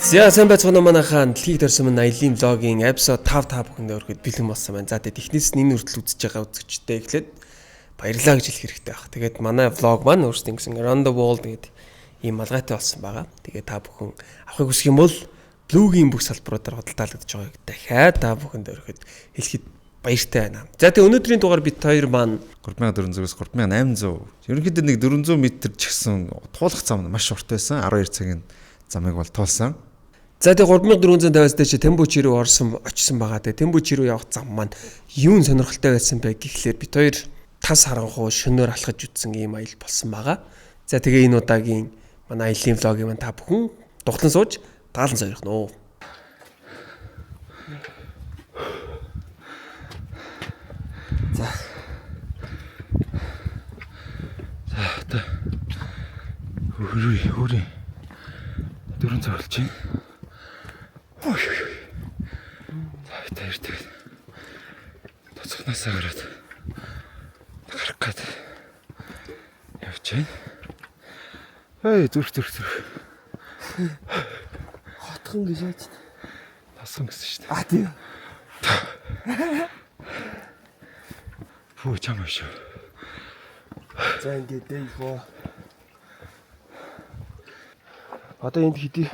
За сайн байцгаана манайхаа дэлхийг төрсөн мань аялын влогийн episode 5 та бүхэндээ өргөд бэлэн болсон байна. За тэгээд эхнээс нь энэ хүртэл үзэж байгаа үзэгчтэй эхлээд баярлалаа гэж хэлэх хэрэгтэй баг. Тэгээд манай влог маань өөрсдөө ингэсэн Around the World гэдэг ийм малгайтай болсон байгаа. Тэгээд та бүхэн авахыг хүсэх юм бол блогийн бүх салбаруудаар худалдаалагдж байгааг дахиад та бүхэнд өргөд хэлэхэд баяртай байна. За тэгээд өнөөдрийн дугаар бит хоёр маань 3400-аас 3800. Ерөнхийдөө нэг 400 м ч гэсэн туулах зам маш урт байсан. 12 цагийн замыг бол туулсан. За тэгээ 3450-аас дээш Тембүчи рүү очсон байгаа. Тэгээ Тембүчи рүү явах зам маань юун сонирхолтой байсан бэ гэхлээр бид хоёр тас харанхуу шөнөөр алхаж үтсэн ийм аял болсон байгаа. За тэгээ энэ удаагийн манай аялын влогийг маань та бүхэн дуглан сууж таалан сойрох нөө. За. За хөрөө 4 цаг болж байна. Ой. За тэр. Тоцгоноосаа гараад гарах гээд явж байна. Эй зүрх. Хотхон гэж яаж тасган гэсэн шүү дээ. А тийм. Фүү чам шүү. За ингээд дэйгөө. Одоо энд хэдий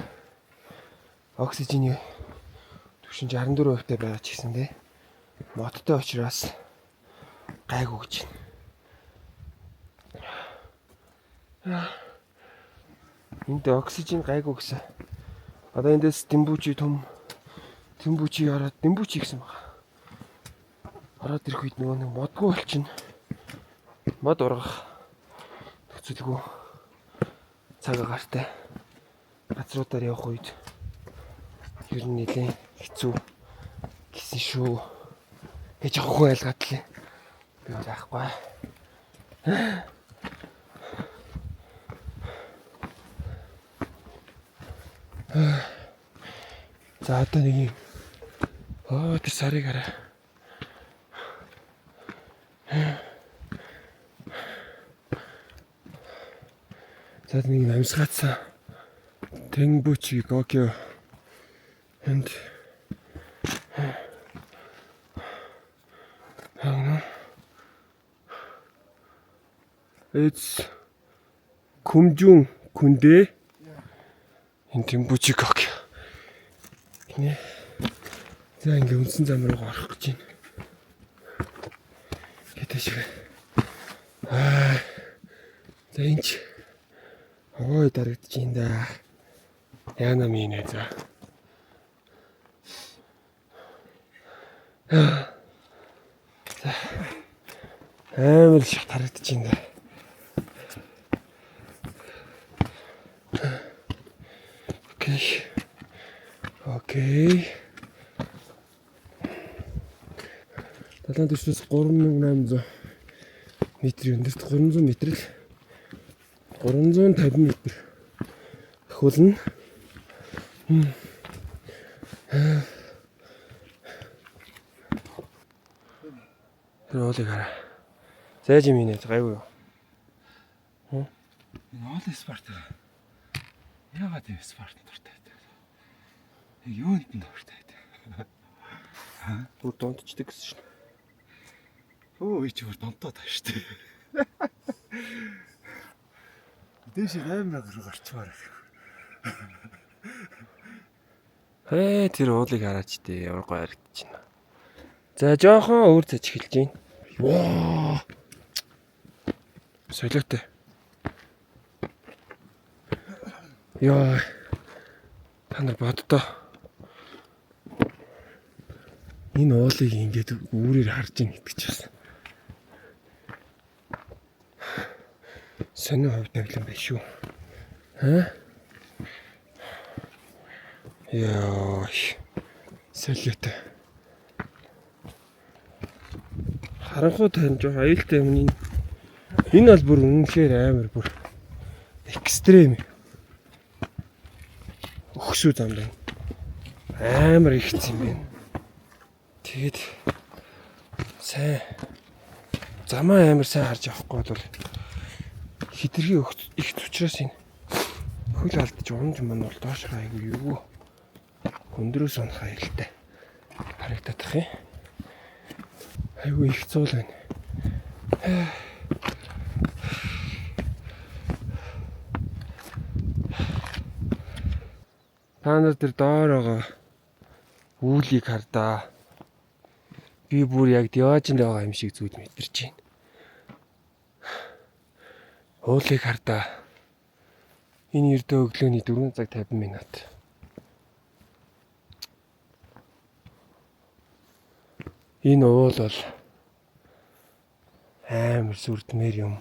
оксижений түвшин 64% та байгаа ч гэсэн те моттой учраас гайгүй гэж байна. Энд оксижен гайгүй гэсэн. Одоо эндээс Тембүчи ороод Тембүчи гэсэн байна. Ороод ирэх үед нөгөө нэг модгүй болчихно. Мод ургах төцөлгүй цаг агаартай газруудаар явах үед ер нь нэлээд хэцүү гэсэн шүү. Гэж охин айлгаад лээ. Би заахгүй. За одоо нэг юм. Тэр сарыг хараа. За нэг амьсгаацсан Тембүчи Гокё and it's Kumjung Kunde in Temбүчи Гокё. Нэ. За ингээ үндсэн зам руу орох гэж байна. Гэтэ шиг. За энэ ой дарагдаж байна да. Яна минь за. Амар их харагдаж байна. Окей. Талан төсөөс 3800 м өндөрт 300 м л 350 м хөлн. Ролик хараа. Зайж юм инээ гайгүй юу? Энэ ол спорт. Яагаад энэ спорт дуртай байдаг? Юунд нь дуртай байдаг? Бүр донтчдаг гэсэн шин. Өө ий чи бүр донтоод таа штэ. Дээш 8000 гарчмаар. Тэр уулыг хараач дээ. Ямар гоё харагдаж байна. За жоохон өөр цач эхэлж байна. Ваа. Солиотой. Яа. Та нар боддоо. Энэ уулыг ингээд үүрээр харж ийн гэдэг ч бас. Сонио хувь тавилан байх шүү. Яа. Солиотой. Харанхуй тань жоо аюултай юм. Энэ бол бүр үнэхээр амар бүр экстрем. Өгсүү зам байна. Амар их юм байна. Тэгэд сайн замаа амар сайн харж авахгүй бол хитрхи их учраас энэ хөл алдчих унж мань бол доош айгүй юу. Өндрөөс унах аюултай. Харагдах юм. Айгүй их цуул байна. Та нар тэр доор байгаа үүлийг хардаа. Би бүр яг Диожинд байгаа юм шиг зүйл мэдэрч байна. Уулыг хардаа. Энэ ердөө өглөөний 4 цаг 50 минут. Энэ уул бол амар сүрдмээр юм.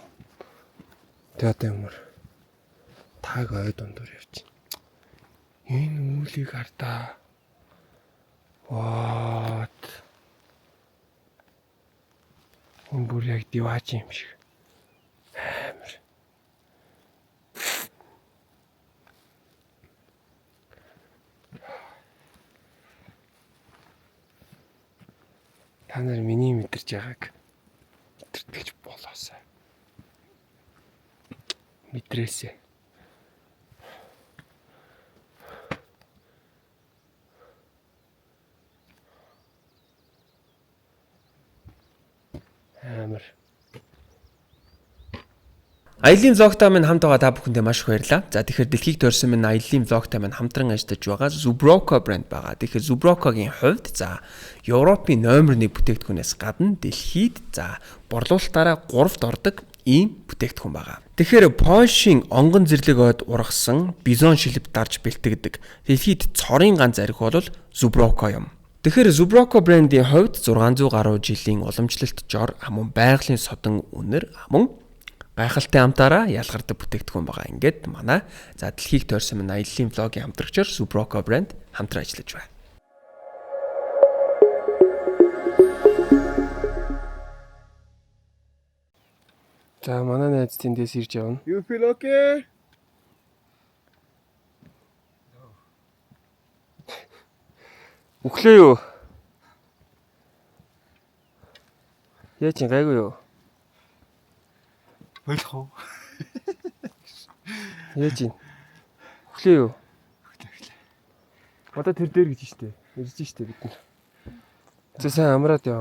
Тэгээд юмр таг ой дундуур явчих. Энэ үүлийг хардаа. What? Энэ бүр яг Диож юм шиг. Амар. Та нар миний мэдэрч байгааг мэдэрдэгч болоосай. Мэдрээсэй. Амар. Аялын влогтай минь хамт байгаа та бүхэндээ маш их баярлалаа. За тэгэхээр дэлхийг төрсөн минь аялын влогтай минь хамтран ажиллаж байгаа Zubrocco брэнд байгаа. Тэгэхээр Zubrocco-гийн хувьд за Европын номер 1 бүтээгдэхүүнээс гадна дэлхийд за борлуулалтаараа 3-т ордог ийм бүтээгдэхүүн байгаа. Тэгэхээр Польшийн онгон зэрлэг ойд ургасан бизон шилб дарж бэлтгэдэг дэлхийд цорын ганц архи бол Zubrocco юм. Тэгэхээр Zubrocco брендийн хувьд 600 гаруй жилийн уламжлалт жор амун байгалийн содон үнэр амун гайхалтай амтаараа ялгардаг бүтээгдэхүүн байгаа. Ингээд манай за дэлхийг тойрсон минь аяллаа влогийн хамтрагчаар Zubrocco брэнд хамтран ажиллаж байна. За манай найз тэндээс ирж явна. You feel okay? Өглөө юу? Яа чи гайгүй юу? Болох уу? Яа чи? Өглөө юу? Одоо тэр дээр гэж штэ. Ирж штэ бид нар. За сайн амраад яа.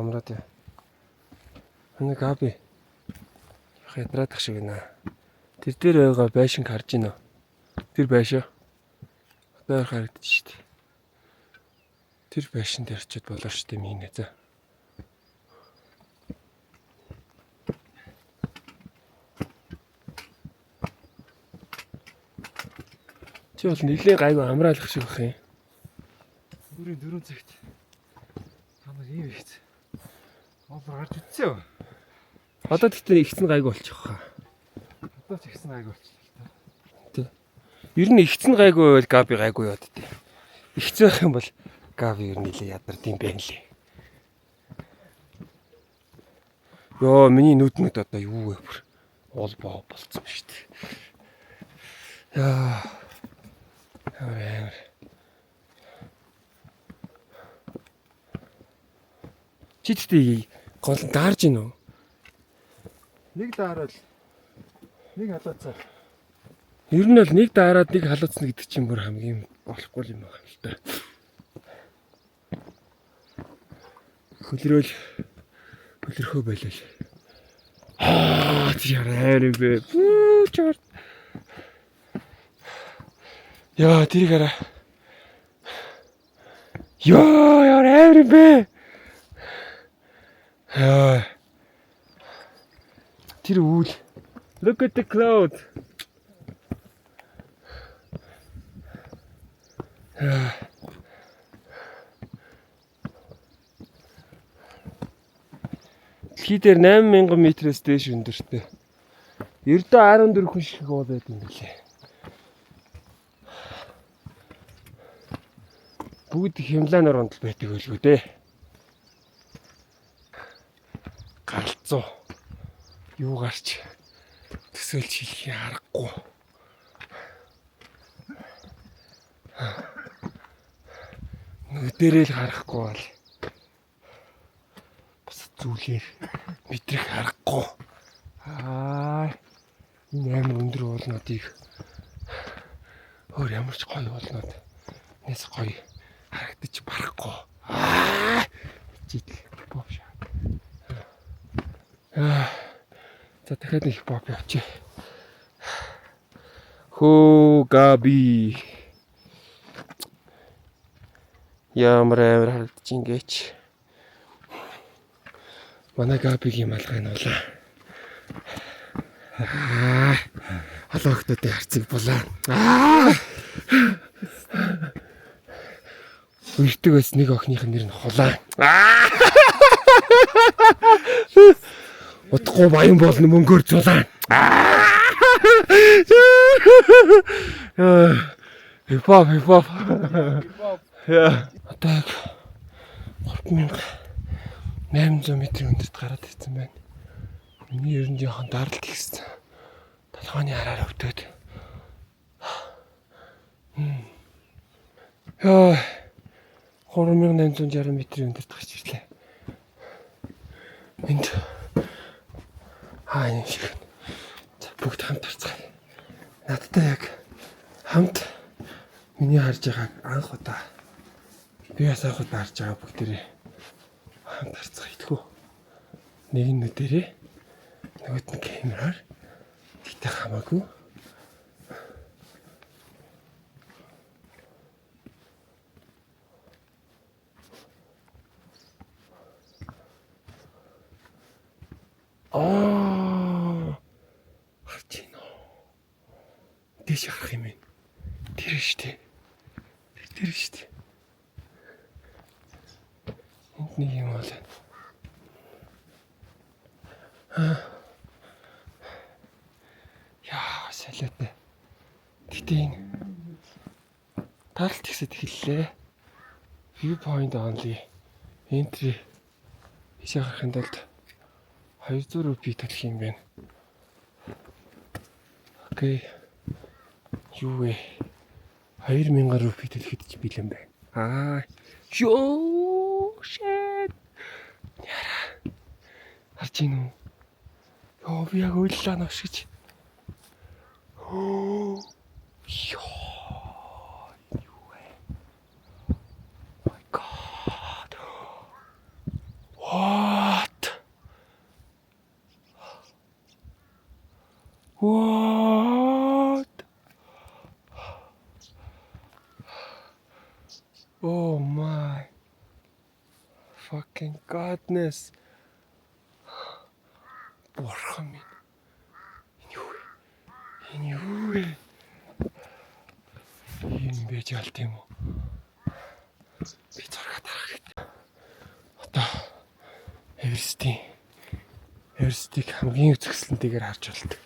Хана габи. Хятраадах шиг нэ. Тэр дээр байгаа байшинг харж байна уу? Тэр байшаа. Одоо харагдаж штэ. Тэр байшин дээр очиод болоо штэ минь за. Чи бол нэлийн гайгүй амраалах шиг бах юм. Бүрийн 4 цагт. Та нар ийм ихт. Овер гарч утсан юу? Одоо тэгтээ ихсэн гайгүй болчих واخа. Одоо ч ихсэн гайгүй болчихлоо та. Тэ. Ер нь ихсэн гайгүй байвал габи гайгүй яд тээ. Ихсэн байх юм бол габи ер нь нэлээ ядард юм байна лээ. Йоо миний нүднүүд одоо юу вэ бүр уул боо болцсон шүү дээ. Яа. Амар. Чи тэгтээ гол даарж гин үү? Нэг даарал. Нэг халууцаа. Ер нь бол нэг даарад нэг халууцна гэдэг чинь бүр хамгийн болохгүй юм байна л да. Хөлрөхөө байлаа. Тэр яар юм бэ? Чорт. Яа, тэрийг хараа. Яа, яар юм бэ? Яа. Тэр үл. Look at the cloud. Дэлхийдээр 8000 метрээс дээш өндөртэй. Ердөө 14 хүн шиг уул байд юм билээ. Бүгд Химланаар ондол байдаг байлгүй дээ. Галзуу. Юу гарч төсөөлж хэлхий аргагүй. Нүдэрэл харахгүй бол бас зүйлээр мэдрэх аргагүй. Энэ амар өндөр уулнуудыг өөр ямар ч гоё уулнууд нэс гоё идэл хипхоп шаа. За дахиад нэг хипхоп явчих. Хөө габи. Ямар амар харагдаж ингээч. Манай габигийн малгай нь улаа. Халуухтуудын харцыг булаа. Үрдэг бас нэг охиных нэр нь хулаа. Утгагүй баян болно мөнгөөр зулаа. Хипхоп. Яа. Одоо 3800 м өндөрт гараад ирсэн байна. Миний ерөнд яхан даралт ихсэн. Толгойн хараар өвдөд. Яа. 3860 м өндөрт гарч ирлээ. Энд юм шиг. За бүгд хамт харцгаая. Надтай яг хамт миний харж байгааг анх удаа би бас анх удаа харж байгаа бүгдээрээ хамт харцгаая идэггүй. Нэг нь нүдэрээ нөгөөд нь камераар тэгтээ хамаагүй. Харж байна. Дэш харах юм бэ? Тэр штэ. Энд нэг юм бол. Яа, салаатай. Гэтэ энэ таралт ихсэд эхэллээ. Viewpoint only. Entry. Хишээ гарахын тулд 200 рупий төлөх юм байна. Окей. Юу вэ? 2000 рупий төлөхөд ч бэлэн байна. Ёо, shit. Яра. Харж ийн үү? Ёо, би яг ойллаа нөш гэж. Ёо. Юу вэ? My God. What? Oh my fucking godness. Бурхан минь. Энэ юу вэ? Ийм байж алт юм уу? Би зураг тарах гэдэг. Одоо Эверестийг хамгийн үзэсгэлэнтэйгээр харж болдог.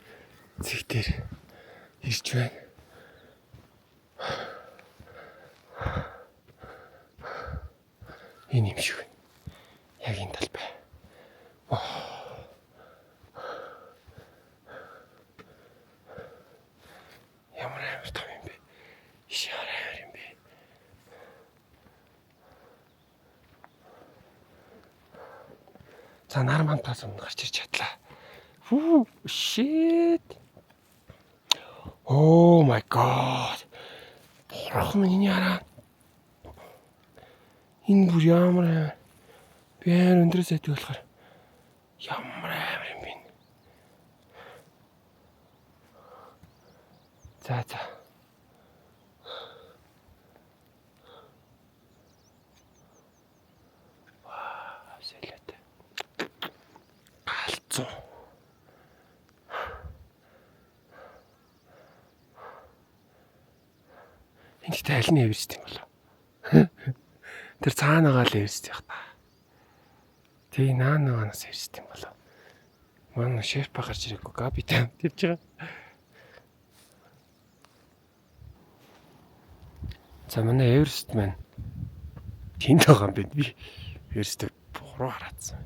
Зэг дээр ирж байна. Энэ юм шиг байна. Яг энэ талбай. Ямар амар том юм бэ? Шаарай юм бэ? За нар мантаас өмнө гарч ирж чадлаа. Shit. Oh my God. Бурхан минь яараа. Энэ бүр ямар амар. Би амар өндөр сайтай болохоор ямар амар юм бэ? За. Ваа, сэлэт. Галзуу. Энд аль нь Эверест юм болов? Тэр цаанагаа л Эверест яг та. Тэг наанаас Эверест юм болов? Манай шеф гарч ирээгүй габи тавьж байгаа. За манай Эверест маань тэнд байгаа юм байна. Би Эверестийг буруу хараадсан.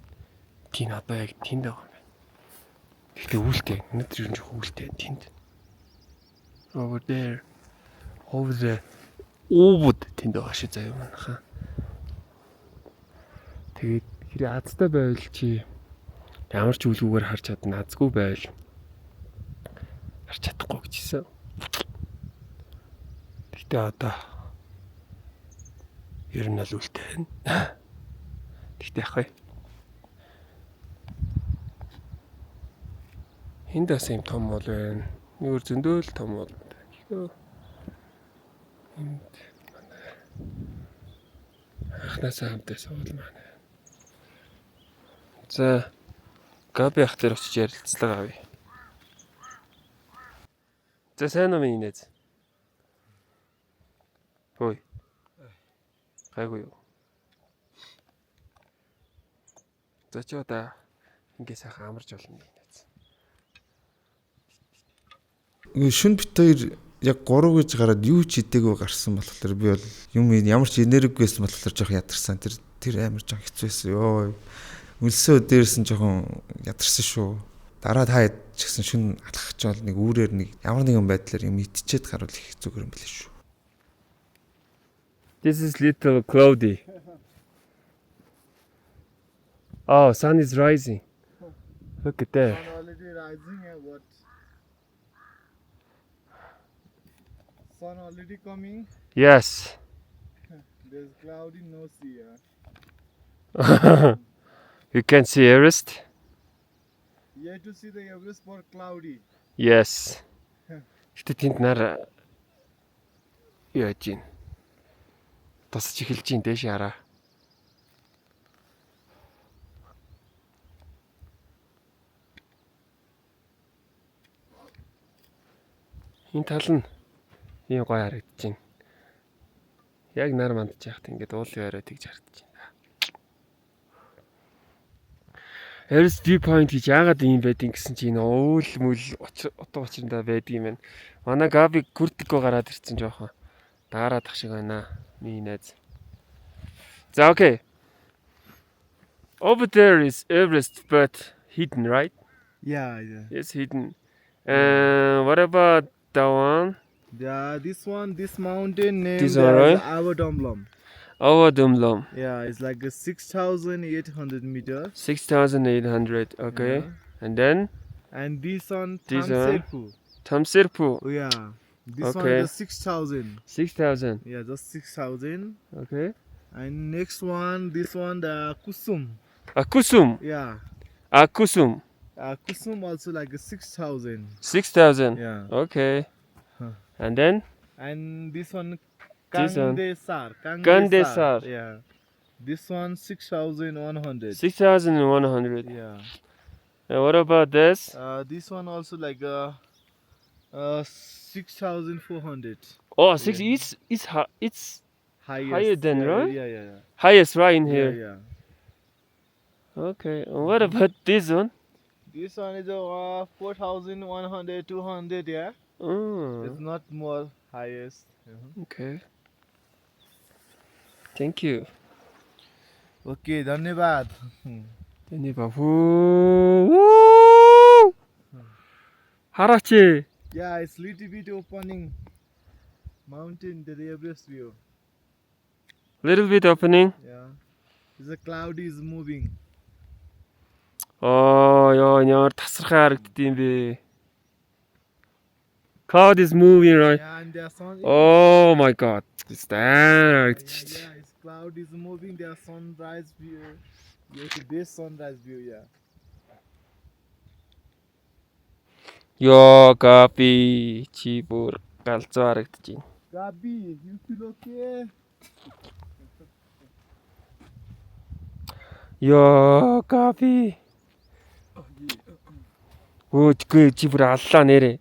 Тийм одоо яг тэнд байгаа юм байна. Гэхдээ үүлтэй. Өнөөдөр ер нь жоох үүлтэй тэнд. Over there. Овод тэнд байгаа шүү заяа манайхаа. Тэгээд хэрэг азтай байвал чи ямар ч үлгүүгээр харж чадна, азгүй байвал харж чадахгүй гэж хэлсэн. Гэхдээ одоо ер нь л үлтэй байна. Ихтэй ах вэ? Энд бас юм том бол байна. Нүүр зөндөөл том бол. Энд анхнаасаа хамтаа суул маань. За Габи ах дээр очиж ярилцлага авъя. За сайн уу минь нээз? Хөөе. Гайгүй юу? За ч удаа ингээ сайхан амарч болно минь нээз. Шүн бит хоёр яг 3 гэж гараад юу ч идээгүй гарсан болохоор би бол юм ямар ч энерги байсан болохоор жоох ядарсан. Тэр амар жоох хэцүү байсан. Йоо. Үлсөө дээрсэн жоохон ядарсан шүү. Дараа та ч гэсэн шүн алхах ч бол нэг үүрээр нэг ямар нэгэн байдлаар юм идчихэд гарвал их зүгээр юм билээ шүү. This is little cloudy. Oh, sun is rising. Look at that. Sun already rising and what? Sun already coming. Yes. There's cloudy, no sea. You can see Everest? You have to see the Everest for cloudy. Yes. Гэтэ тэнд нар юу яаж ийн? Тасч эхэлж ийн дээш хараа. Энэ тал нь ийм гоё харагдаж байна. Яг нар мандж яхад ингээд уулын орой тэгж харагдаж байна. Everest viewpoint гэж яагаад ийм байдгийг гэсэн чинь энэ уул мүл утга учирндаа байдгийм байна. Манай Габи күртгөө гараад ирсэн жоохон. Даараадах шиг байна. Миний найз. За окей. Over there is Everest but hidden, right? Yeah, yeah. Yes, hidden. What about that one? Yeah, this mountain name This one, right? Avadomlom. Avadumlom. Yeah, it's like a 6,800 meters. 6,800. Okay. Yeah. And then And this one, This one? Tamserpu. Tamsirpu. Oh, yeah. This one Okay. is 6,000. 6,000. Yeah, just 6,000. Okay. And next one, this one, the Kusum. Akusum. Yeah. Akusum. Kusum also like a 6,000. 6,000. Yeah. Okay. Huh. And then And this one, This one? Kandesar. Kandesar. Yeah. This one, 6,100. 6,100. Yeah. And what about this? This one also like 6,400. Oh, six. Yeah. It's Highest. Higher than, yeah, right? Yeah. highest right in Yeah, here. yeah. Okay. And what about this one? This one is 4,100, 200. Yeah. It's Oh, not more highest. okay. Thank you. Okay, धन्यवाद. Тэний ба. Хараач. Yeah, it's little bit opening. Mountain, the Everest view. Little bit opening. Yeah. The cloud is moving. Oh, ёо, ямар тасархай харагддсан бэ. Cloud is moving, right? Yeah, and there's sun. Oh my god. Харагдчих. Yeah, it's cloud is moving. There's sunrise view. You have the best sunrise view. Yeah. Ёо, Габи чи бүр галзуу харагдаж байна. Gabi, you feel okay? Ёо, Габи. Өөчгүй чи бүр аллаа нэрээ.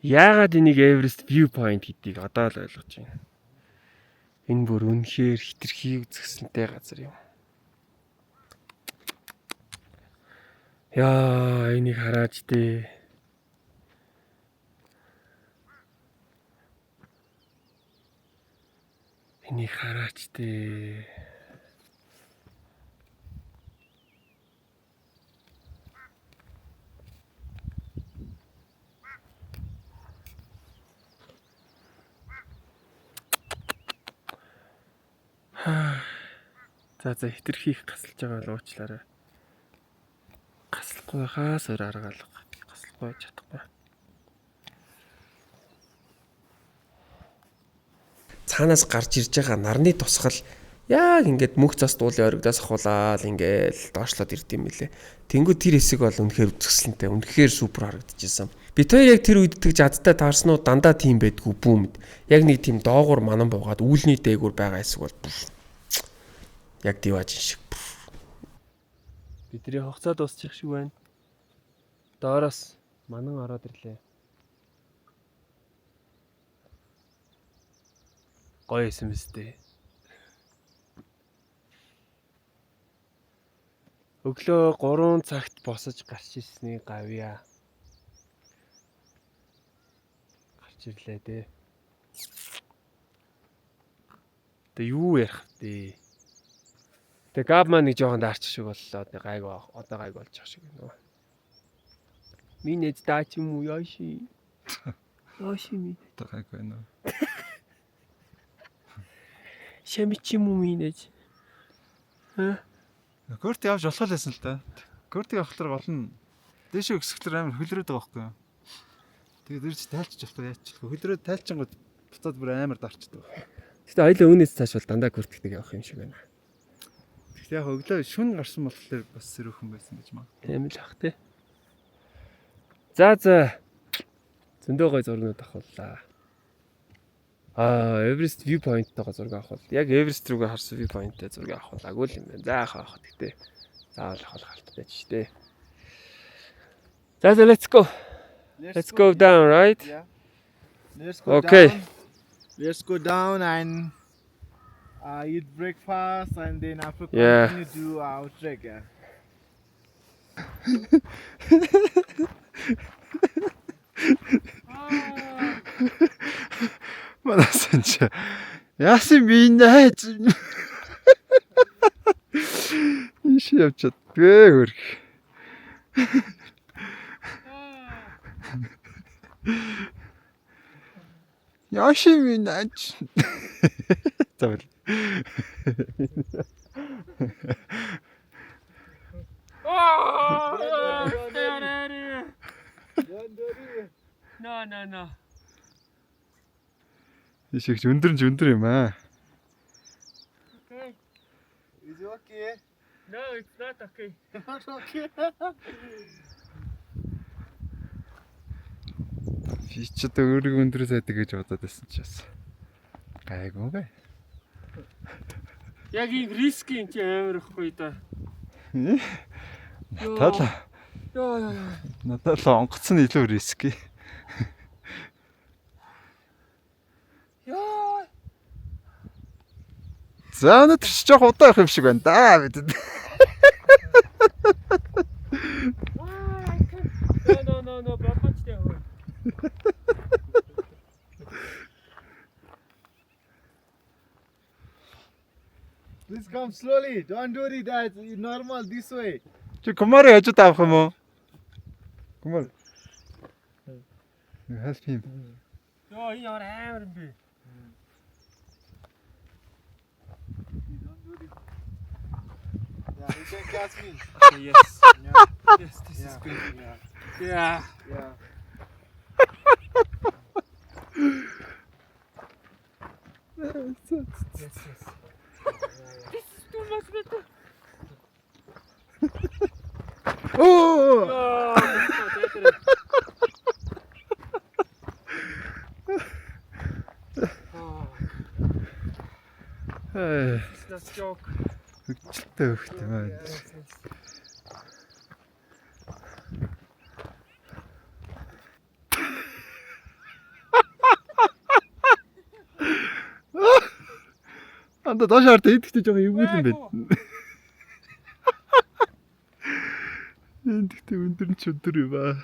Яагаад энийг Everest viewpoint гэдгийг одоо л ойлгож байна. Энэ бүр үнэхээр хитрхи үзэсгэлэнтэй газар юм. Яа, энийг хараач дээ. Энийг хараач дээ. За хитрхи их гасалж байгаа л уучлаарай. Гаслахгүй хаас өөр арга алга. Гасалж чадахгүй. Цаанаас гарч ирж байгаа нарны тусгал яг ингээд мөнх цас дуулын оригдоос ахуулаад ингээд доошлоод ирд юм лээ. Тэнгүү тэр хэсэг бол үнэхээр үзэсгэлэнтэй, үнэхээр супер харагдчихсан. Бид хоёр яг тэр үед тэгж адтай таарсан уу дандаа тийм байдгүй бүүмд. Яг нэг тийм доогуур манан буугаад үүлний дээгүүр байгаа хэсэг бол яг диваж шиг. Бидний хугацаа дуусчих шиг байна. Доороос манан ороод ирлээ. Гоё юм өстэй. Өглөө 3 цагт босож гарч ирсний гавья. Гарч ирлээ дээ. Тэ юу ярих вэ? Тэ гав маань нэг жоохон даарч шиг боллоо. Гайг одоо гайг болж байгаа шиг байна. Минь даач юм уу яши? Яши минь. Одоо гайг байна уу? Шамич юм уу минь? Көрт явж болох лээсэн л да. Көртийг авахлаар гол нь дээшээ өсгөхлөр амар хөлрөөд байгаа байхгүй юу? Тэгээд ирж тайлчих болохгүй яачих. Хөлрөөд тайлчингууд буцаад бүр амар дарчдаг. Гэтэ хоёлаа үүнээс цааш бол дандаа көртгдэг явах юм шиг байна. Гэхдээ яг өглөө шүн гарсан болохоор бас сэрүүхэн байсан гэж маа. Тийм л ах тий. За. Зөндөө гой зурнууд авахлаа. Everest view point-тойгоо зураг авах бол яг Everest рүүгээ харсан view point-тэй зураг авахлаагүй л юм байна. За авах гэхдээ заавал авах халттай ч дээ. За let's go. Let's go down, right? Yeah. Let's go Okay. down. Let's go down and eat breakfast and then after Yeah. continue to our trek. Yeah. Манайсан чи яасан минийж иш явчаад гээ хөрх. Яши минийж. Тавал. No. Ишигч өндөр юм аа. Okay. Is it okay? No, it's not okay. Not okay. Би ч одоо өөрийгөө өндөр сайдаг гэж бодоод байсан ч бас гайгүй бай. Яг ийм риски юм чи амар ихгүй да. Надад л онгоцсон илүү риски. Яа. За өнөөдөр ч жоох удаа явах юм шиг байна да бидэд. No, бабачтай хөө. Please come slowly. Don't do it. That's normal this way. Чи комар яаж таах юм уу? Комар. Help him. Йоо энэ амар юм бэ. Don't do this. Yeah, you can catch me. Yes. Yeah. Yes, this is Yeah. good. Yeah. Yeah. Yeah. Yes. This is too much better. Oo! Oh, better. It's not a joke. Хөгжилтэй хөхтэй маань. Анда доошоор идэгтэй жоо юу юм бэ? Идэгтэй өндөр нь ч өндөр юм аа.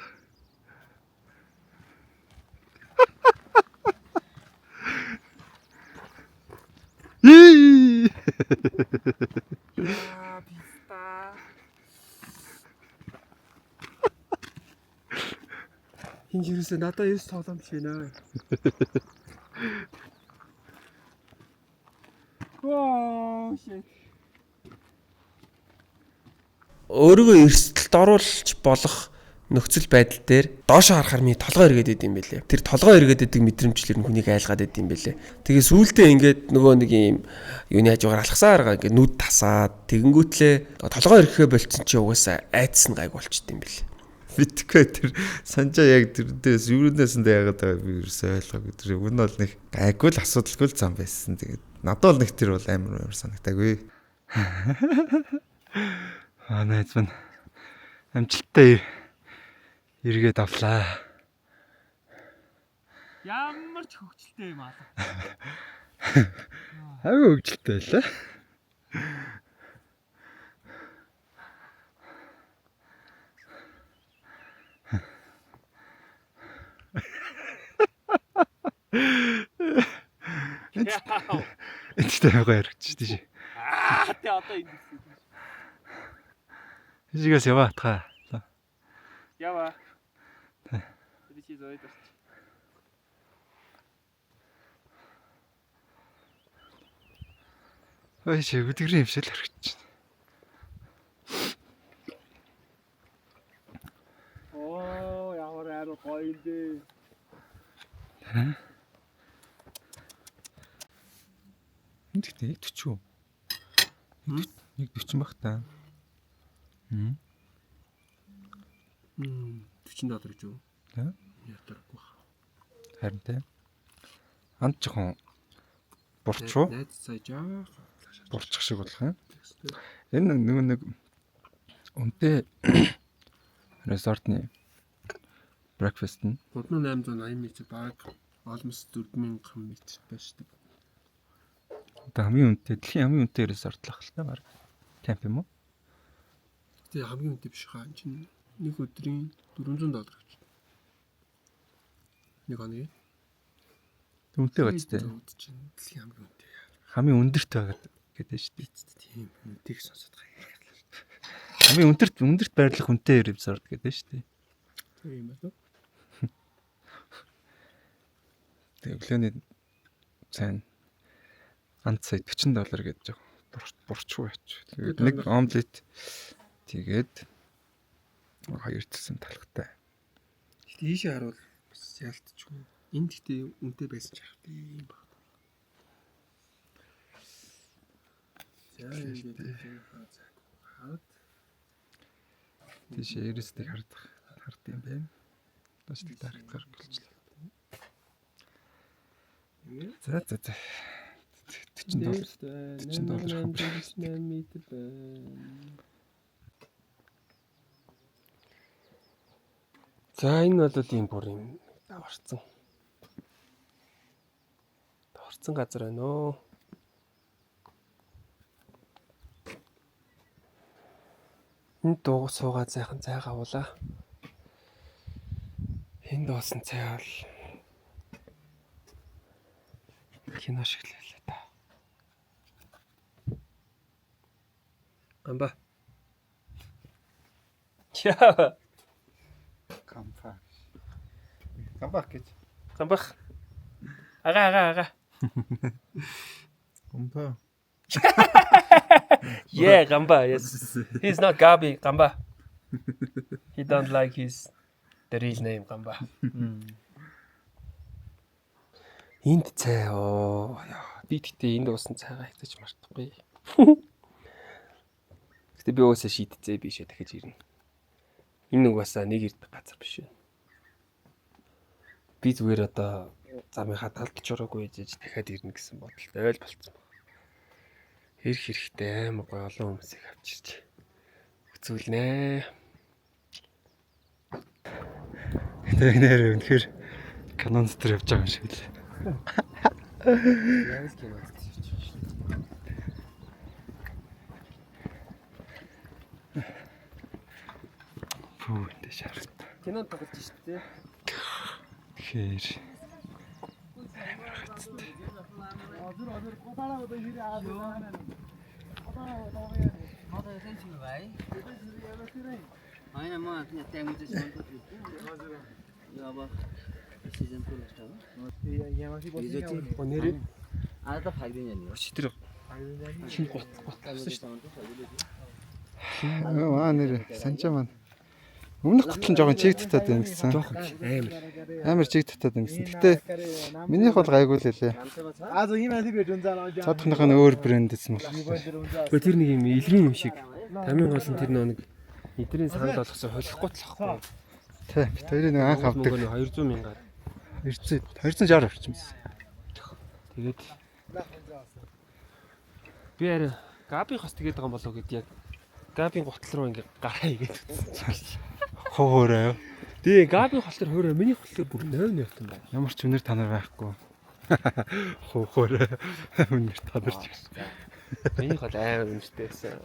Писта. Хин юусе надад ерөөс тоглоом шиг нэ. Оо shit. Өөрийгөө эрсдэлд оруулж болох нөхцөл байдал дээр доошоо харахаар миний толгой эргээд идэм байлээ. Тэр толгой эргээд идэг мэдрэмжлэр нь хүнийг айлгаад идэм байлээ. Тэгээ сүүлдээ ингээд нөгөө нэг юм юуны хажуугаар алхасаар байгаа ингээд нүд тасаад тэгэнгүүтлээ толгой эрхээ болцсон чи угаасаа айдас нь гайг болчт юм байлээ. Битгэхгүй тэр санжаа яг тэрдээс юунаас нь яагаад байгаа би ерөөсөй ойлгоогүй. Тэр өгн бол нэг гайгүй л асуудалгүй л зам байсан. Тэгээд надад бол нэг тэр бол амар санагтаагүй. Найз минь амжилттай эргээд авлаа. Ямар ч хөвгчлээ юм аа. Хавь хөвгчлээ байлаа. Эцтэй байгаа яригч тийш. Тэ одоо энэ. Хижигээс яваа та. Ява. Тэр чи зөөд орч. Ой чи өдгөрийн хвшил харагч. Оо ямар арай гоё дээ. Энд ихтэй 40 үү? Нэг 40 баг та. 40 доллар гэж юу? Тэ? Ятаргүй. Харин тэ. Анд жоохон бурчуу. Найз цаа жаа. Бурчих шиг болох юм. Энэ нэг үнэтэй resort-ны breakfast нь 3880 м баг almost 4000 м байж шүү дээ. одоо хамгийн үнэтэй дэлхийн хамгийн үнэтэй resort л ахaltaа баг. Camp юм уу? Тэгээ хамгийн үнэтэй биш хаа чинь нэг өдрийн 400 доллар гэж. Нэг хоногийн. Үнэтэй байж тээ. Дэлхийн хамгийн үнэтэй. Хамгийн өндөрт байгаад гэдэг шүү дээ. Тийм үнэтэйг сонсоод байгаа. Хамгийн өндөрт байрлах үнэтэй resort гэдэг шүү дээ. Тийм байна уу? Тэгээ өглөөний сайн анд сая 40 доллар гэж жоо бурчгүй яач. Тэгээд нэг омлет тэгээд хоёр цэсэн талхтай. Ийшээ харуул бас яалтчгүй. Энд гэхдээ үнэтэй байсан ч яах тийм баг. За ингээд хаад тийш эрээстэй хард юм байна. Бас л дарагтаар болчихлоо. За 40 доллар. 40 доллар м. За энэ бол ийм бүр юм даварцсан. Даварцсан газар байна оо. Энд дуу суугаад сайхан цай гавуулаа. Энд дуусан цай бол кино шиг л байлаа та. Гамба. Яа. Гамбах гэж. Гамбах. Ага. Гамбаа. Yeah, Gamba. Yes. He's not Gabi, Gamba. He don't like the real name Gamba. Энд цай оо. Би тэгтээ энд уусан цайгаа хязгаарч мартахгүй. Гэтэ би уусаа шийдцээ бишээ дахиж ирнэ. Энэ угаасаа нэг ирдэг газар биш вэ. Би зүгээр одоо замынхаа талд чураагүй ээжэж дахиад ирнэ гэсэн бодолтой ойл болцсон. Ирэх хэрэгтэй амар гоё олон хүмүүсийг авчирч үзүүлнэ. Тэр нэр үнэхээр канон дотор явж байгаа юм шиг л. Яг кино үзчихэж байна. Пүү энэ шаард. Кино тоглож шүү дээ. Тэгэхээр होइन म त्यहाँ चाहिँ यो अब सिजन पुरा Өнөөдөр आज त फाइदिन्छ नि өчтөр хин гот авсан шүү дээ. аа нэр санчаа маань Өмнөх гутал нь жоохон чиг татаад байна гэсэн. Амар чиг татаад байна гэсэн. Гэтэ минийх бол гайгүй л лээ. Also jemand hier wird unser Leute. Цаадхных нь өөр брэнд гэсэн бол. Гэхдээ тэр нэг юм илгийн юм шиг. Тамийн гол нь тэр нэг эдрийн санал болгосон холихгүй талахгүй. Тэ бит хоёрын нэг анх авдаг. 200 мянгаар. 260 орчим байсан. Тэгээд би арай Габи хас тэгээд байгаа юм болов гэд яг Габийн гутал руу ингээ гараа игээд утсан. Хоорой. Тэгээ Габи халтар хоорой миний халтар бүр 0 явт юм байна. Ямар ч үнэр танаар байхгүй. Хоорой. Үнэр танарч гэсэн. Миний хол амар үнэртэй байсан.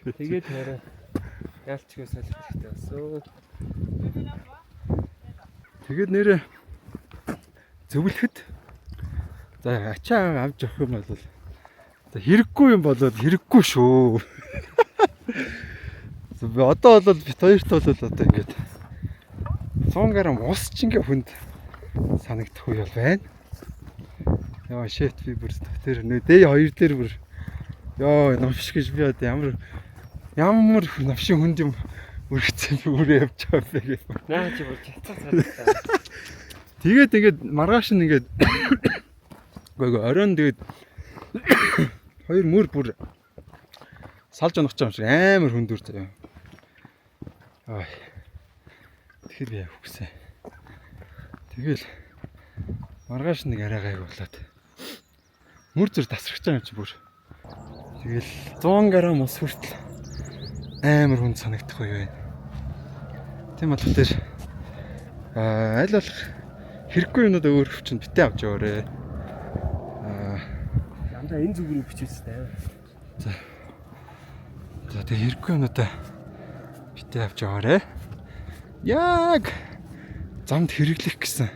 Тэгээд хараа ялчгээс солихтэй басуу. Тэгээд нэрээ зөвлөхөд за ачаа авч явах юм бол хэрэггүй юм болоод хэрэггүй шүү. Би одоо бол бит хоёрт бол одоо ингээд 100 г ус ч ингээ хүнд санагдах үе бол байна. Яа shit би бүр тэр дэй хоёр дээр бүр ёо навш гэж би одоо ямар навшийн хүнд юм үргэцэн би өөрөө явж байгаа бэ гэх. Наа чи бүр чацаа цаадаа. Тэгээд ингээд маргааш нь ингээд гоо оройн тэгээд хоёр мөр бүр салж онох юм шиг амар хүндүр заяа. Аа. Тэгэхээр би явахсан. Тэгэл маргааш нэг арай гайг болоод мөр зүр тасрах гэж юм чи бүр. Тэгэл 100 г ус хүртэл амар хүнд санагдах үе байна. Тийм болохоор аль болох хэрэггүй юмнууд өөр өвчин битээ авч яваарэ. Янда энэ зүг рүү бичүүлсэн. За тэгээ хэрэггүй юмнуудаа битээ авч яваарэ. Яг замд хэрэглэх гэсэн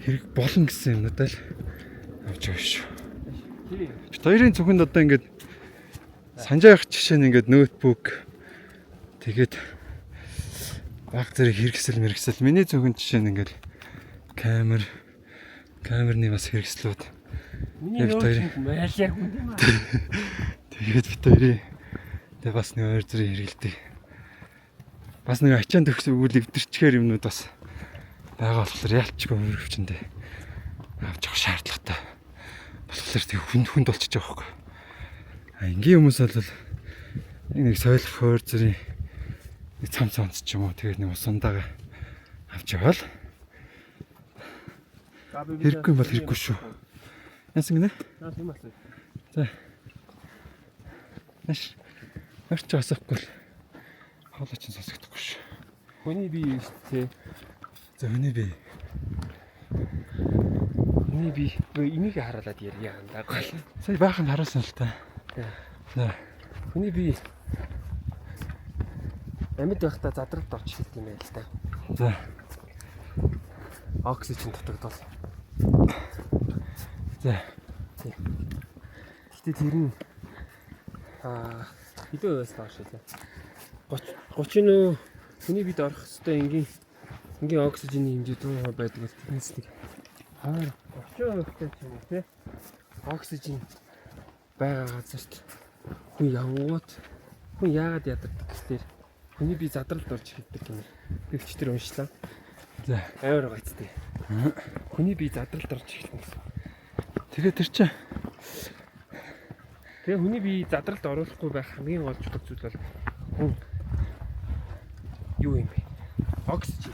хэрэг болно гэсэн юмнуудаа л авч яваа шүү. Бид хоёрын зөвхөнд одоо ингээд санжаах жишээ нь ингээд ноутбук тэгээд баг зэрэг хэрэгсэл миний зөвхөн жишээ нь ингээд камерны бас хэрэгслүүд Миний ноутбук маяг хүн юм аа. тэгээд бид хоёрын тэгээд бас нэг өөр зэрэг хэрэгэлдэг. Бас нэг ачаан төгс үйл эвдэрчгээр юмнууд бас байгаа болохоор ялчгүй мөрөвчөндөө авч явах шаардлагатай. Болохоор тэг хүнд болчихж байгаа байхгүй. Энгийн хүмүүс бол нэг соёлох өөр зэрэг нэг цамц ч юм уу тэгээд нэг усандаага авч явал хэрэггүй бол хэрэггүй шүү. Яасан гинэ? Наа тийм асуу. За. Маш орч асахгүй л хоолой ч сонсогдохгүй шүү. Хүний бие тий. За хүний бие. Миний бие энийг хараалаад ярья андаагүй. Сая баахан харуулсан л та. За. Хүний бие амьд байхдаа задралд орж хэлт юм байл та. За. Оксижен дутагдвал. За. Гэтэ тэр нь хэдэн хувиас доош вэ? 30 нөө хүний бид орох хэвээр энгийн оксижений хэмжээ 100% байдаг бол тэрнээс нэг 30% ч юм уу те. Оксижен байгаа газарт хүн явгууд хүн яагаад ядардаг гэхээр хүний бие задралд орж хэлдэг юм. Тэгвч тэр уншлаа. За. Амар гацтай. Хүний бие задралд орж эхэлнэ гэсэн. Тэгээ тэр чинь Тэгээ хүний бие задралд оруулахгүй байх хамгийн гол чухал зүйл бол хүн юу юм бэ? Оксижен.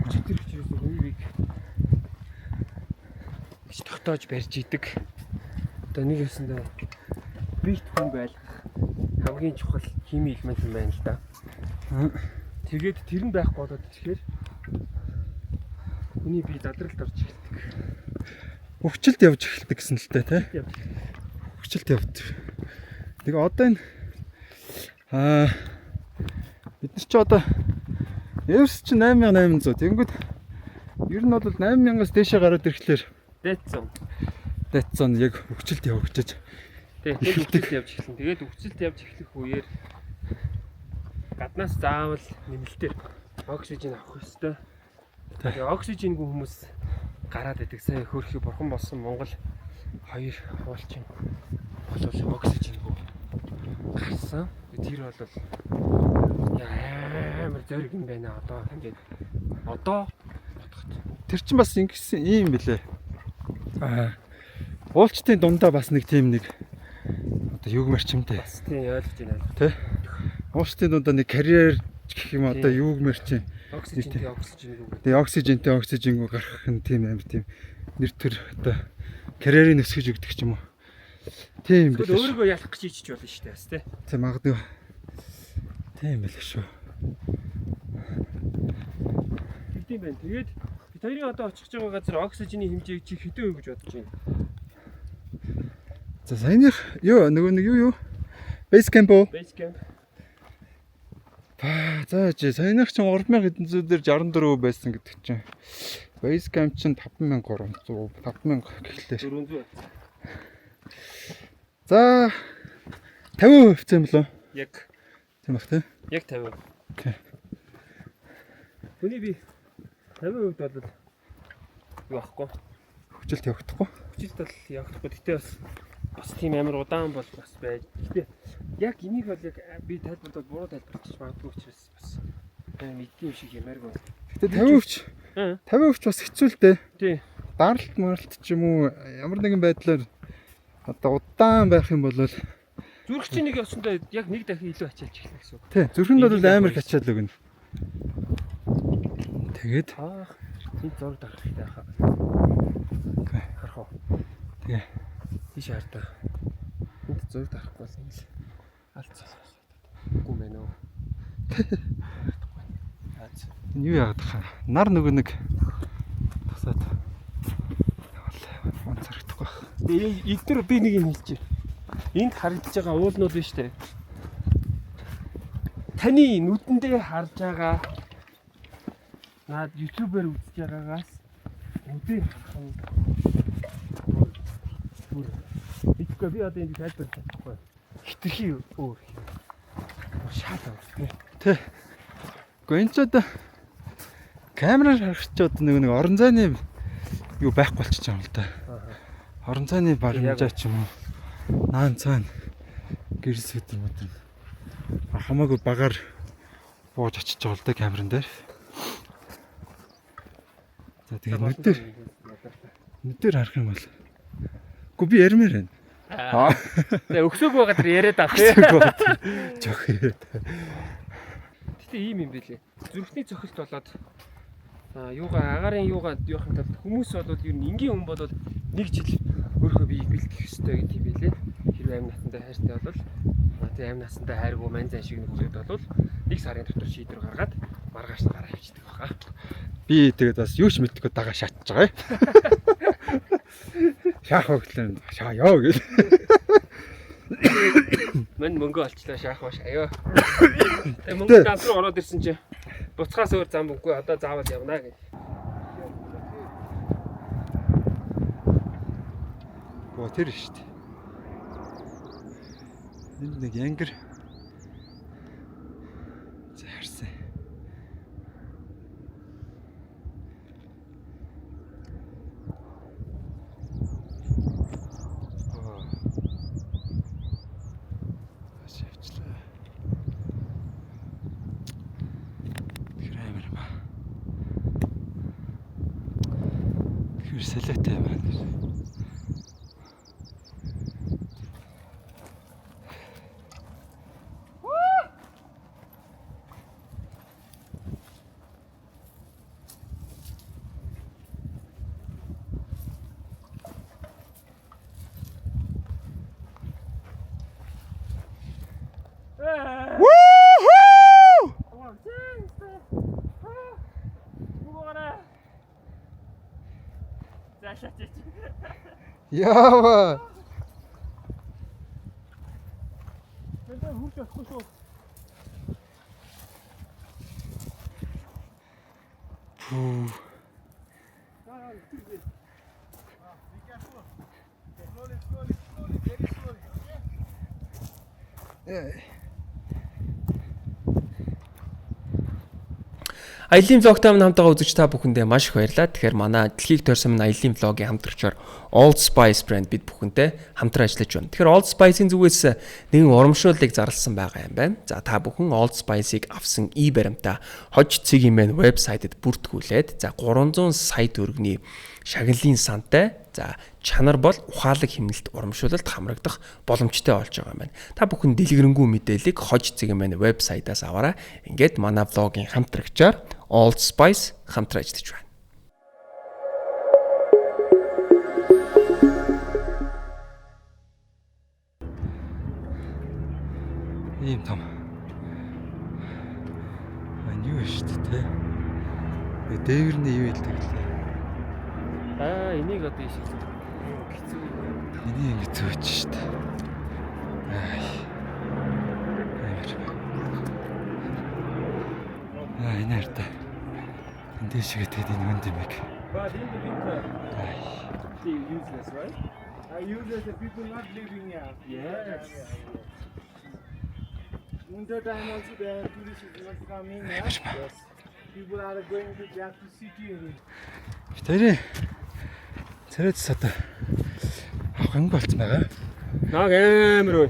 Өчигдөр учраас хүний биеийг гэж тогтоож барьж идэг. Одоо нэг ясандаа бит хүн байлгах хамгийн чухал хими элемент юм байна л да. Тэгээд тэр нь байхгүй болоод тэгэхээр хүний бие задралд орж эхэлдэг. өвчлөлт явж эхэлдэг гэсэн л дээ тий. Өвчлөлт явдаг. Тэгээ одоо энэ бид нар ч одоо Эвс чи 8800. Тэнгүүд ер нь бол 8000-аас дээшээ гараад ирэхлээр Дэтсон яг өвчлөлт явагдаж. Тэгээд өвчлөлт явж эхэлнэ. Тэгээд өвчлөлт явж эхлэх үеэр гаднаас заавал нэмэлтээр оксижен авах ёстой. Тэгээд оксиженгүй хүмүүс гараад идэг. Сая хөөрхий бурхан болсон Монгол 2 хуулчин болов оксиженгүй гарсан. Тэр бол Амар зориг юм байна одоо ингээд. Одоо Тэр чинь бас ингэсэн юм бэлээ. Уулчтын дундаа бас нэг тийм нэг одоо юг марчимтэй. бас тийм ойлгож байна. Тэ? Уулчтын дундаа нэг карьер гэх юм одоо юг марчин. Оксижентэй оксиженгүй. Тэгээ оксиженгүй гарах нь тийм амар тийм нэр төр одоо карьерийг өсгөж өгдөг ч юм уу. Тийм Тэгвэл бэлээ. өөрийгөө ялах гэж ичж болно шүү дээ бас тий. Тэ магадгүй. Тийм бэлээ шүү. Тэгдэм байх. Тэгээд бид хоёрын одоо очих гэж байгаа газар оксижений хэмжээг чи хэдэн үе гэж бодож байна? За саяных юу нөгөө нэг юу base camp уу? Base camp. За саяных чинь 3000 дээр 64 байсан гэдэг чинь. Base camp чинь 5300 5000 гэхлээ. 400. За 50% юм болоо. Яг Тийм бах тий. яг 50. Окей. Хүний би 50% бол юу ахгүй. Хүчилт явагдахгүй. Хүчилт бол явахгүй. Гэтэ бас тийм амар удаан бол бас байж. Гэтэ яг энийг бол яг би тайлбарлаад буруу тайлбарлаж магадгүй учраас бас мэддэг юм шиг ямааргүй. Гэтэ 50% ч бас хэцүү л дээ. Тий. Даралт маралт ч юм уу ямар нэгэн байдлаар одоо удаан байх юм бол Зүрх чинь нэг явсандаа яг нэг дахин илүү ачаалж эхлэх гэсэн үг. тий зүрхэнд бол амар хачаал өгнө. Тэгээд энэ зураг дарах хэрэгтэй хаа. окей. Харах уу. Тэгээ. Тийш хартаа. Энд зураг дарахгүй бол ингэ л алцсан. Үгүй мэн үү. Юу яагаад хаа? Нар нөгөө нэг тасаад онцорхдохгүй. Эдгээр би нэг юм хэлчих. Энд харагдаж байгаа уулнууд биш үү? Таны нүдэндээ харж байгаа наад ютубер үзэж байгаагаас нүдээр харах нь бүр итгэхгүй би одоо энд тайлбарлаж чадахгүй. Хитрхи өөр. Шаад авах. Тэ. Гэхдээ энэ ч одоо камераар харах ч одоо нэг орон зайны юу байхгүй болчихж байгаа юм л да. Орон зайны баримжаа ч юм уу. Наан цаана гэрс өдөр мөдөр хамаагүй багаар бууж очиж байгаа л да камерын дээр. За тэгээ нүдээр харах юм бол. Гү би ярмаар байна. Тэгээ өксөг байгаа дэр яриад авах тий. Жох яриад. Гэтэ ийм юм байлээ. Зүрхний цохилт болоод юугаа агарын юугаа явахын тулд хүмүүс бол ер нь энгийн хүн бол нэг жил өөрөө биеийг бэлтгэх ёстой гэдэг юм байлээ. Хэрвээ амь насандаа хайртай бол тий амь насандаа хайргүй мань зан шиг нөхөд бол нэг сарын дотор шийдвэр гаргаад маргааш гараа авчдаг баха. Би тэгээд бас юу ч мэдхгүй дагаа шатж байгаа. Шаах хөглөн шааяа гэж. Мань мөнгө олчлаа шаах баш аяа. Тэгээ мөнгө дамп руу ороод ирсэн чи буцхаас өөр зам мөнгөгүй одоо заавал явна гэж. Гоо тэр шүү дээ. Энд нэг янгэр зарсан. Ашивчлаа. Грэмэр ба. Тэр салаатай байна. Яава. Тэндээ хурж авахгүй шүү. Пүү. Аялын влогтай минь хамтдаа үзэж та бүхэндээ маш их баярлалаа. Тэгэхээр манай дэлхийг тойрсон минь аялын влогийн хамтрагчаар Old Spice брэнд бид бүхэнтэй хамтран ажиллаж байна. Тэгэхээр Old Spice-ийн зүгээс нэгэн урамшууллыг зарласан байгаа юм байна. За та бүхэн Old Spice-ыг авсан баримтаа хож цэгийн мэн вебсайтэд бүртгүүлээд за 300 сая төгрөгийн шагналын сантай за чанар бол ухаалаг хэмнэлт урамшуулалт хамрагдах боломжтой болж байгаа юм байна. Та бүхэн дэлгэрэнгүй мэдээллийг хож цэгийн мэн вебсайтаас аваарай. Ингээд манай влогийн хамтрагчаар Old Spice хамтран ажиллаж байна. Ийм том. Юу шүү дээ. Дээвэрний юу хэлдэг лээ. Энийг одоо ишиж хэцүү. Энийг ингэ зөөч шүү дээ. Энэ хартай. Энд шигээ тэгээд энэ үнд юм яг. But in the winter, they useless, right? Useless, the people not living here. Yes. Winter time also the tourists is not coming. Yes. People are going to back to city. Тэр царайц одоо ханг болцсон байгаа. Наг амар өө.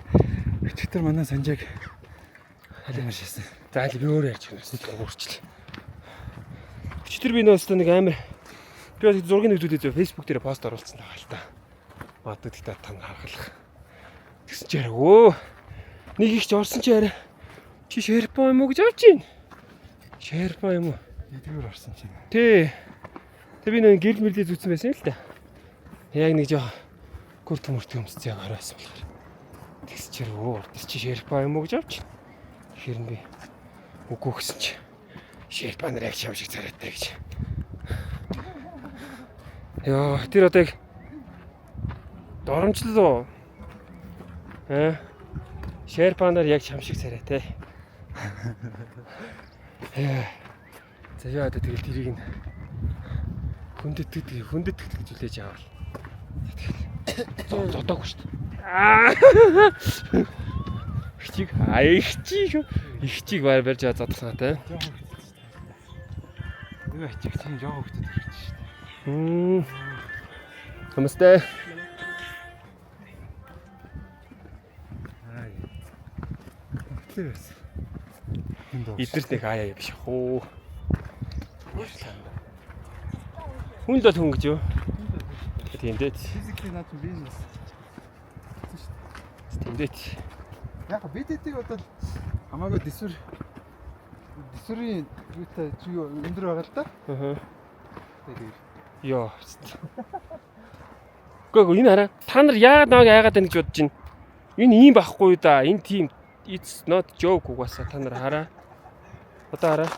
Өчигдөр манай санжааг халимар шээсэн. За би өөрөө ярьж байгаа юм өөрчлөө. Өчтөр би нөөстөө нэг амар би бас зургийг үзүүлээд Facebook дээр пост оруулсан байгаа л та. Бадаг та тань харгалах. Тэгсэн чи яриа өө. Нэг их ч орсон чи яриа. Чи шерпо юм уу гэж авч ийн. Шерпо юм уу? Эдгээр орсон чи. Тий. Тэг би нэг гэрэл мэрлээ зүтсэн байсан юм л та. Яг нэг жоо гүрт өмсцөө яг харайсан болохоор. Тэгс чи өө урдс чи шерпо юм уу гэж авч. Хэрэн би үгүй гэсэн чи. Шерпо нар яг шав шиг царайтай гэж. Яа, тэр одоо яг доромжлоо. Шерпо нар яг шам шиг царайтай. За яа одоо тэгэл тэрийг нь хүндэт гэж хүлээж аваад. Зодоогүй шүү дээ. Ихчиг барьж задах санаатай. Нөгөө ачиг тийм жоо хөвгдөд ирж шүү дээ. Намасте. Тэрс. Эдгэрт нэг хаяа биш хөө. Хүн л хүн гэж юу? Тийм дээ. Физикли наад бизнес. Тийм дээ. Яг бидэдийг одоо хамаагүй дисүрийн юутай юу өндөр байгаа л да. Тэгээд Йоо. Гүг энэ хараа. Та нар яагаад байна гэж бодож байна? Энэ ийм байхгүй да. Энэ тийм it's not joke угаасаа та нар хараа. Одоо хараа.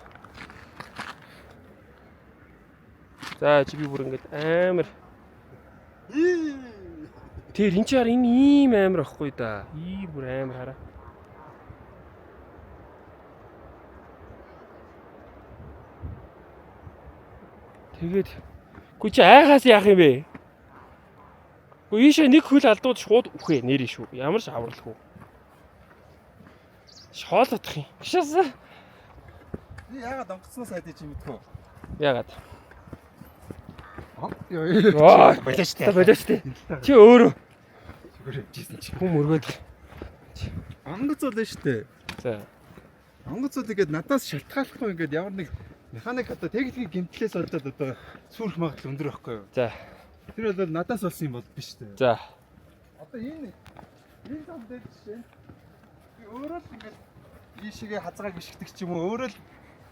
За чи би бүр ингэж амар. Тэр энэ чаар энэ ийм амар ахгүй да. Ийм бүр амар хараа. Тэгээд гү чи айхаас яах юм бэ? Гү ийшээ нэг хөл алдууд шууд үхээ нэрээ шүү. Ямар ч авралгүй. Шоолодох юм. Гшаасаа. би яагаад онгоцноос айдаж юм мэдгүй. Яагаад? Яа. Болоочтой. Чи өөрөө Зүгээр явжсэн чи. хүм өргөд. Онгоц бол нь штэ. За. Онгоцууд ингээд надаас шалтгааллахгүй ингээд ямар нэг механик одоо техникийн гэмтлээс болоод одоо сүрх магадлал өндөр байхгүй юу? За. Тэр бол надаас болсон юм бол биш үү? За. Одоо энэ зам дээр жишээ. Би өөрөө л ингээд ийшээгээ хазгаа гიშгдэг ч юм уу өөрөө л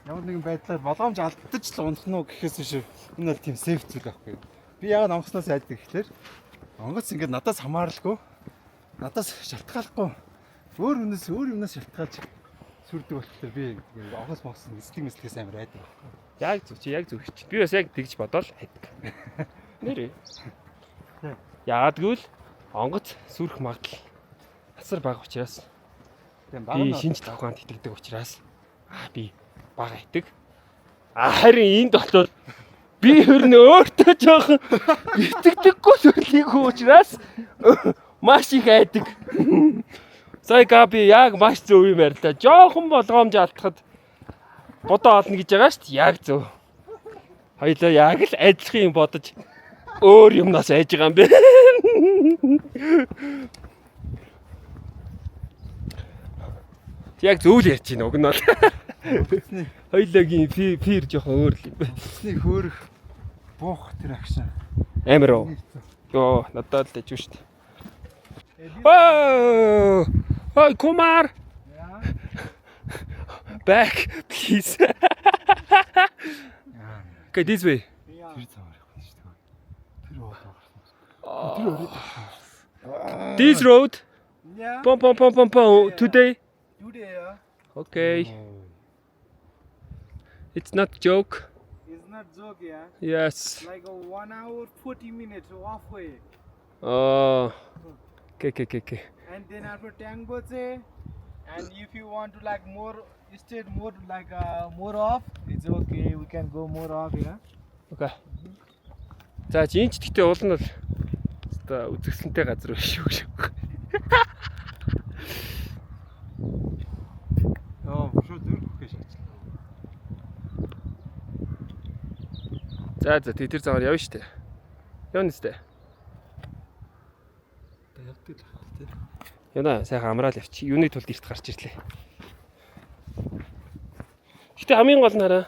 ямар нэгэн байдлаар болгоомж алдаж л унах нь гэхээс биш. Энэ бол тийм сейф зүйл байхгүй юу? Би яагаад онгоцноос айдаг гэхлээр онгоц ингээд надаас хамааралгүй. Надаас шалтгааллахгүй. Өөр юмнаас шалтгаалж сүрдэг болохоор би онгоц могсон эслэгээс амар айдаг байхгүй юу? Яг зүг чи яг зүг чи. Би бас яг тэгж бодоол хайдаг. Нэрээ. Яагадгүй л онгоц сүрх магадлал асар бага учраас Тийм би шинж тавхаанд итгэдэг учраас би бага идэг. Харин энд болоод би хөрнө өөртөө жоохон итгэдэггүй төрлийг учраас маш их айдаг. Сая Габи яг маш зөв юм ярьлаа. Жоохон болгоомж алдахад бодоо олно гэж байгаа шүү дээ. Яг зөв. Хоёлоо яг л ажлын юм бодож өөр юмнаас айж байгаа юм бэ. Яг зөв л ярьж байна уг нь бол. Хоёлоогийн фир жоохон өөр л юм бэ. Эцний хөөрөх буух тэр акшн. Амар уу. Йоо, надад л дэжгүй шүү дээ. Oh, hey, Kumar. Back, please. Okay, this way. Тэр цамаар явах нь шүү дээ. Тэр This road. Yeah. Pom. Today. Today, yeah. Okay. It's not joke. It's not joke, yeah. Yes. Like a 1 hour 40 minutes halfway. Oh. Okay. And then after Tangboche, and if you want to like more, stay more like more off, it's okay. We can go more off, yeah. Okay. За, жинч гэхдээ уул нь бол одоо үзэсгэлэнтэй газар биш шүү гэж. Яа, шууд зүрх гэж шатлаа. За, тэр замаар явна шүү дээ. Явна үстэй. Явдаг л байна тий. Яна сайхан амраал явчих. Юуны тулд эрт гарч ирлээ. Гэтэ хамгийн гол нь хараа.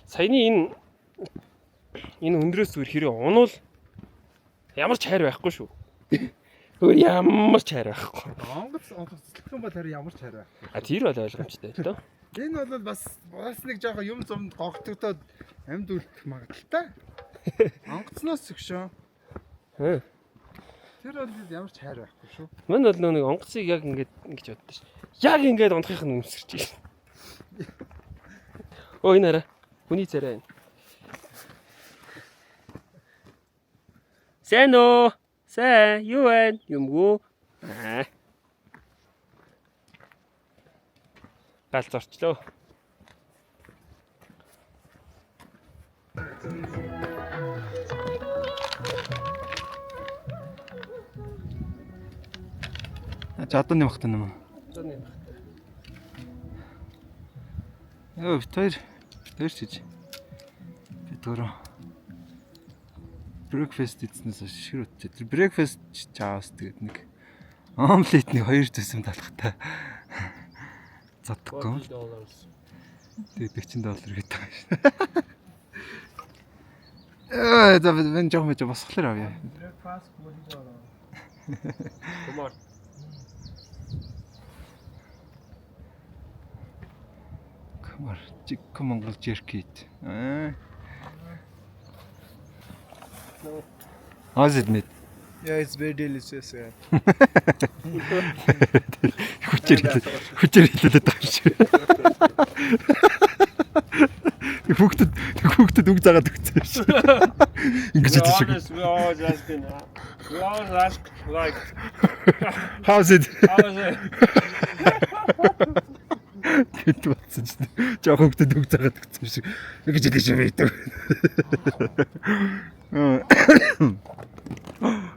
Саяны энэ өндрөөс зүгээр хэрэг унвал ямар ч хайр байхгүй шүү. Өөр ямар ч хайр байхгүй. Онгоц цэцлэх юм бол харин ямар ч хараа. А тэр бол ойлгомжтой л доо. Энэ бол бас нэг жоохон юм зам гогтогдоод амьд үлдэх магадaltaй. Онгоцноос зөвшөө. Хэ. Тэр бол ямар ч хайр байхгүй шүү. Мань бол нэг онгоцыг яг ингэж боддоо ш. Яг ингэж унтахыг нь өмсгөрч байна. Өө энэ хараа. Хүний царай энэ. Сайн уу? Сайн юу вэ? Юмгүй. Гал зорчлоо. Чадан нэмэх тань юм. Яа, тэр чиж. Би төрөө. Breakfast эзнээс ширүүт. Тэр breakfast чаас тэгээд нэг омлетний 2 төсөм талхтай. Задаггүй. Тэгээд $40 гэдэг юм шин. За ben жоох мэж босхлоор авъя. Breakfast $40. Kumar. Kumar, чиг Монгол jerky. How's it made? Yeah, it's very delicious. Yeah. Хүчээр хэлээд байгаа шүү. Хүүхдэд үг заагаад өгсөн шүү. Ингэж хэлсэн шүү. We always ask like, How's it? Гэт батсан шүү. Жоо хүүхдэд үг заагаад өгсөн шүү. Ингэж хэлсэн шүү.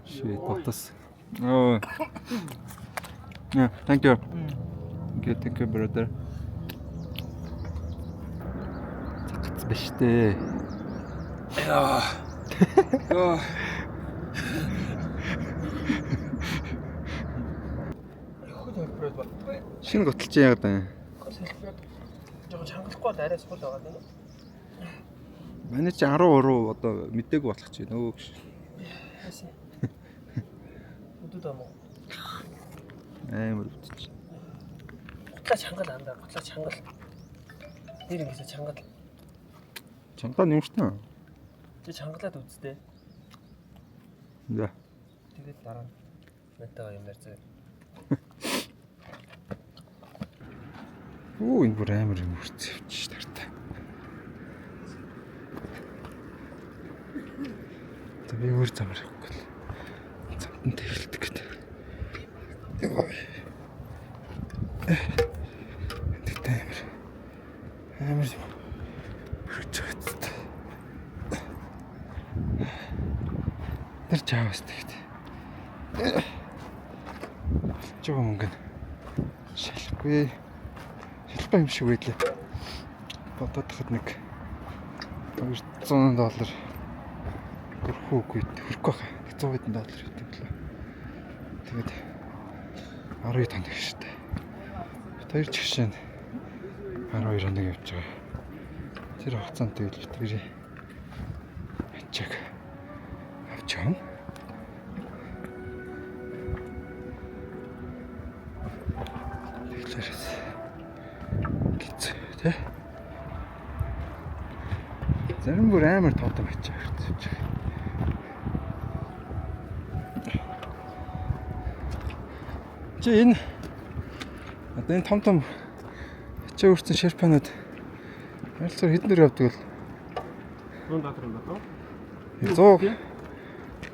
Shit, батас. Oh. Yeah, thank you. Thank you, brother. Цагц биш дээ. Шинэ готолч яагаад байна? Жоо чангалахгүй бол арай сул байгаа даа. Манай чи 13 одоо мдээгүй болох ч байна өө гэж. Өдөө даа мó. Амар үтчих. Гутлаа чангал андаа, гутлаа чангал. Нэр ингэсэ чангал. Чангаа нэмштэй. Чи чангалаад үзтээ. За. Тэгээд дараа нь мэдээгаа юм ярьцгаа. Оо энэ бүр амар юм үрцэвч тартай. Би өөр замаар явахгүй л. Замтан тэгэлдэг гэдэг. Тэгтээ амар юм. Үрцэвч. Тэр чаавс тэгт. Жоо мөнгө. Шалахгүй. Шалахгүй юм шиг байлаа. бодоод тахад нэг $200 хүрхгүй байх. $100 гэдэг лээ. Тэгээд 12 тоног шүү дээ. Тэр жигшээ 12 хоног явж байгаа. Тэр хугацаанд тэгэл битгэрээ ачааг авч явна. Тэглэрээс гिच тэ. Зарим бүр амар тоотом ачаа ирчихэж байгаа. Чи энэ одоо энэ том ачаа үрцэн шерпанууд ялцаар хэднэр явдаг вэ? 100 доллар юм байна.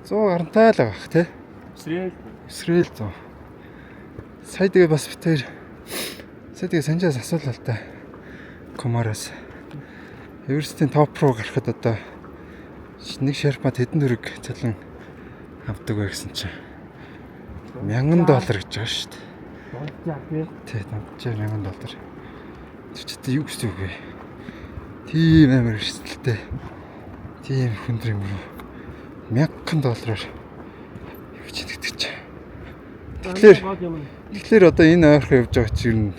100 гарантай л байх тий. Израиль 100. Сая тэгээ бас битээр санжаас асуулаа л та. Комараас. Эверестийн топ руу гарахад одоо нэг шерпад хэдэн төгрөг цалин авдаг вэ гэсэн чинь $1000 гэж байгаа шүү дээ. Тий, $1000. Тэр ч одоо юу гэсэн үг вэ? Тийм амар эрсдэлтэй. Тийм хүндрэ юм уу? $1000-аар юу ч гэдэг чинь. Тэгэхээр одоо энэ ойрхон явж байгаа чинь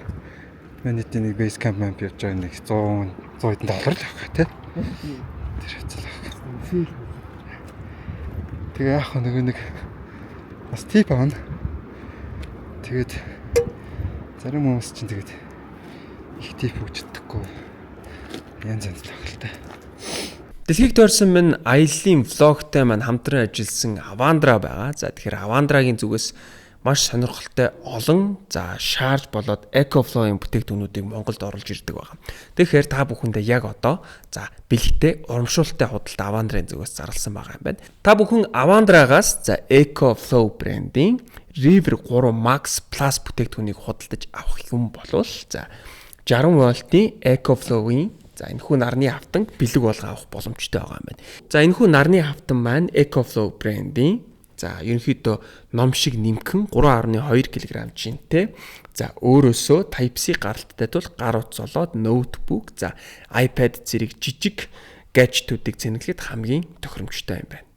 манайтай нэг base camp map явж байгаа нэг $100 хэдэн доллар л авах тий. Тэр хэцүү л авах. Тэгээ яах нэг бас тип аавна. Тэгээд зарим хүмүүс чинь тэгээд их тип өгчдөггүй. Янз янз л авах л та. Дэлхийг тойрсон минь аяллаа влогтой маань хамтран ажилласан Avandra байгаа. За тэгэхээр Avandra-гийн зүгээс маш сонирхолтой олон шаарж болоод EcoFlow-ийн бүтээгдэхүүнүүдийг Монголд оруулж ирдэг байгаа. Тэгэхээр та бүхэндээ яг одоо бэлэгтэй урамшуулалттай худалдаа Avandra-ийн зүгээс зарласан байгаа юм байна. Та бүхэн Avandra-гаас EcoFlow брендийн River 3 Max Plus бүтээгдэхүүнийг худалдаж авах юм бол 60 вольтын EcoFlow-ийн энэхүү нарны хавтан бэлэг болгоо авах боломжтой байгаа юм байна. Энэхүү нарны хавтан маань EcoFlow брендийн ерөнхийдөө ном шиг нэмхэн 3.2 кг жинтэй. Өөрөөсөө Type-C гаралттай тул гар утас болоод ноутбук, iPad зэрэг жижиг гаджетуудыг зэнэглэхэд хамгийн тохиромжтой юм байна.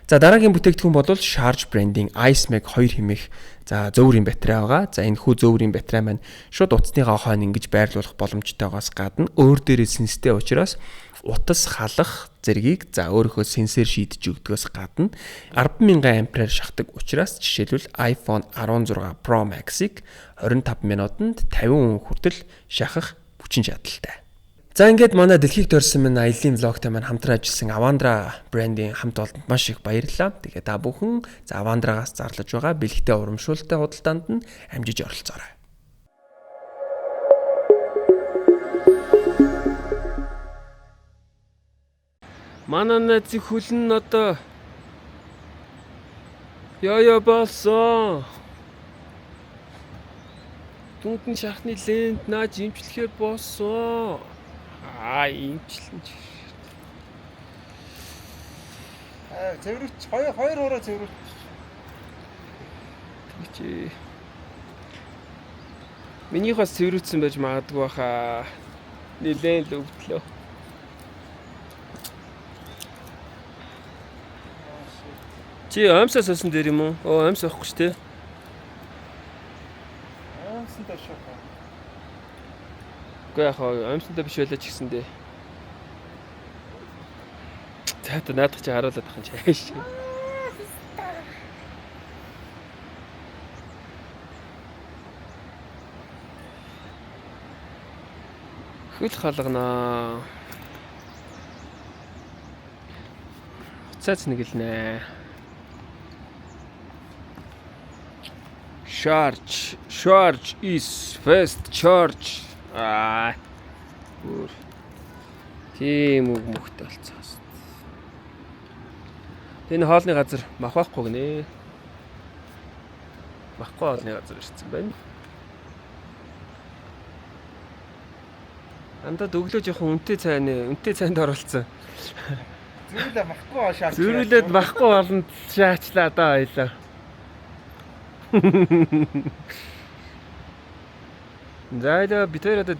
Дараагийн бүтээгдэхүүн бол Charge брендийн IceMag 2 хэмээх зөөврийн батарей байгаа. Энэхүү зөөврийн батарей маань шууд утасныхаа хойно ингэж байрлуулах боломжтойгоос гадна өөр дээрээ сенстэй учраас утас халах зэргийг өөрөөхөө сенсор шийдэж өгдгөөс гадна 10,000 ампер шахдаг учраас жишээлбэл iPhone 16 Pro Max-ыг 25 минутанд 50% хүртэл шахах хүчин чадалтай. Ингээд манай дэлхийг тойрсон минь аяллаа влогтой маань хамтран ажилласан Avandra брендийн хамт олонд маш их баярлалаа. Тэгээ та бүхэн Avandra-гаас зарлаж байгаа бэлэгтэй урамшуулалттай худалдаанд нь амжиж оролцоорой. Манай найзын хүлэн одоо яа болсон. Түнтэн шахны лент нааж имчлэхээр болсон. Имчлэн. Цэвэрч хоёр хоороо цэвэрч. Чи минийх бас цэвэрүүцсэн байж магадгүй баха. Нилээн л өвдлөө. Чи амсаа сосон дээр юм уу? Амс авахгүй шүү дээ. Амстай шахаа. Гэхдээ амстай биш байлаа ч гэсэн дээ. За наадах чи харуулаад ах юм чааш. Хөл халганаа. Цаац нэг л нэ. Charge is fast charge. Тийм үг мөхтэй болцоос. Энэ хоолны газар мах байхгүй гинэ. Махгүй хоолны газар ирсэн байна. Андад өглөө жоохон үнэтэй цайнд оролцсон. Зүрүүлээ махгүй шаач. Зүрүүлээд махгүй олонд шаачлаа даа хоёлаа. За битээр одоо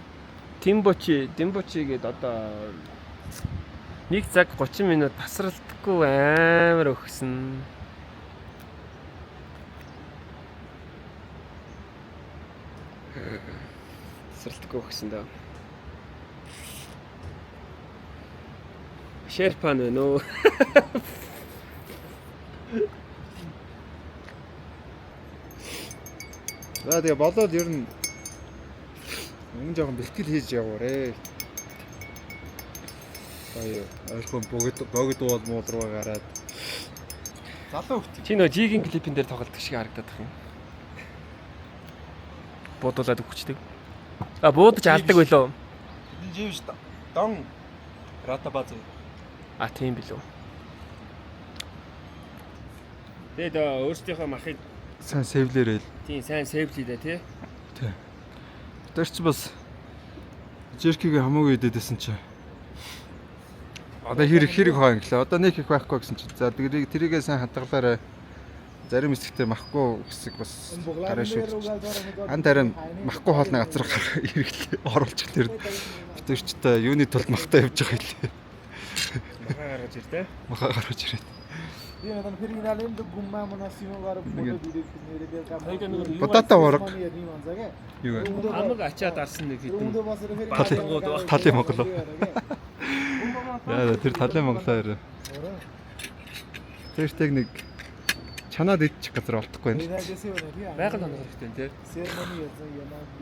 Тимбочи гээд одоо 1 цаг 30 минут тасралтгүй амар өгсөн. Тасралтгүй өгсөн даа. Шерпан вэ нөө. За тэгээ болоод ер нь юм жоохон бэлтгэл хийж яваарэ. Аяа, ойрхон богд бол муу руу гараад. Залуу хөлт. Чи нөө жигийн клипэн дээр тоглолдог шиг харагдаад байна. Буудуулаад өгчдөг. А буудаж алдаг байлоо. Энэ живш дон рата баз. А тийм билүү. Тэгээд өөрсдийнхөө махыг Сайн сейвлэрэл. тийм сайн сейвлээ дээ тий. Тий. Тэр чи бас Жеркигээ хамаагүй идэдсэн чи. Одоо хэрэг хаа инглээ. Одоо нэг их байхгүй гэсэн чи. За тэрийгээ сайн хадгалаарай. Зарим хэсэгтээ махгүй хэсэг бас гараа шүү. Ан тарин махгүй хоолны газар хэрэглээ оруулчих тэр. Битэрчтэй юуны тулд махтаа явж байгаа хэлээ. Махаа гаргаж ир тий. Махаа гаргаж ирээд. ये मतलब फिर इनालेम तो गुम्मा मनासिनो गरेर photo video खिच्ने रे बेलका Батата орог. हेर्ने भन्छ के Юу вэ? Амаг ачаад арсан нэг хэдэн. उँधो बसेर फेरि Талын Монголоо. Яа тэр талын Монголоо ирээ. Тэр техник чанаад идчих газар олдохгүй юм. त्यसै भने थियो Байгаль хоног хэрэгтэй тий. सेरेमनी हेर्छ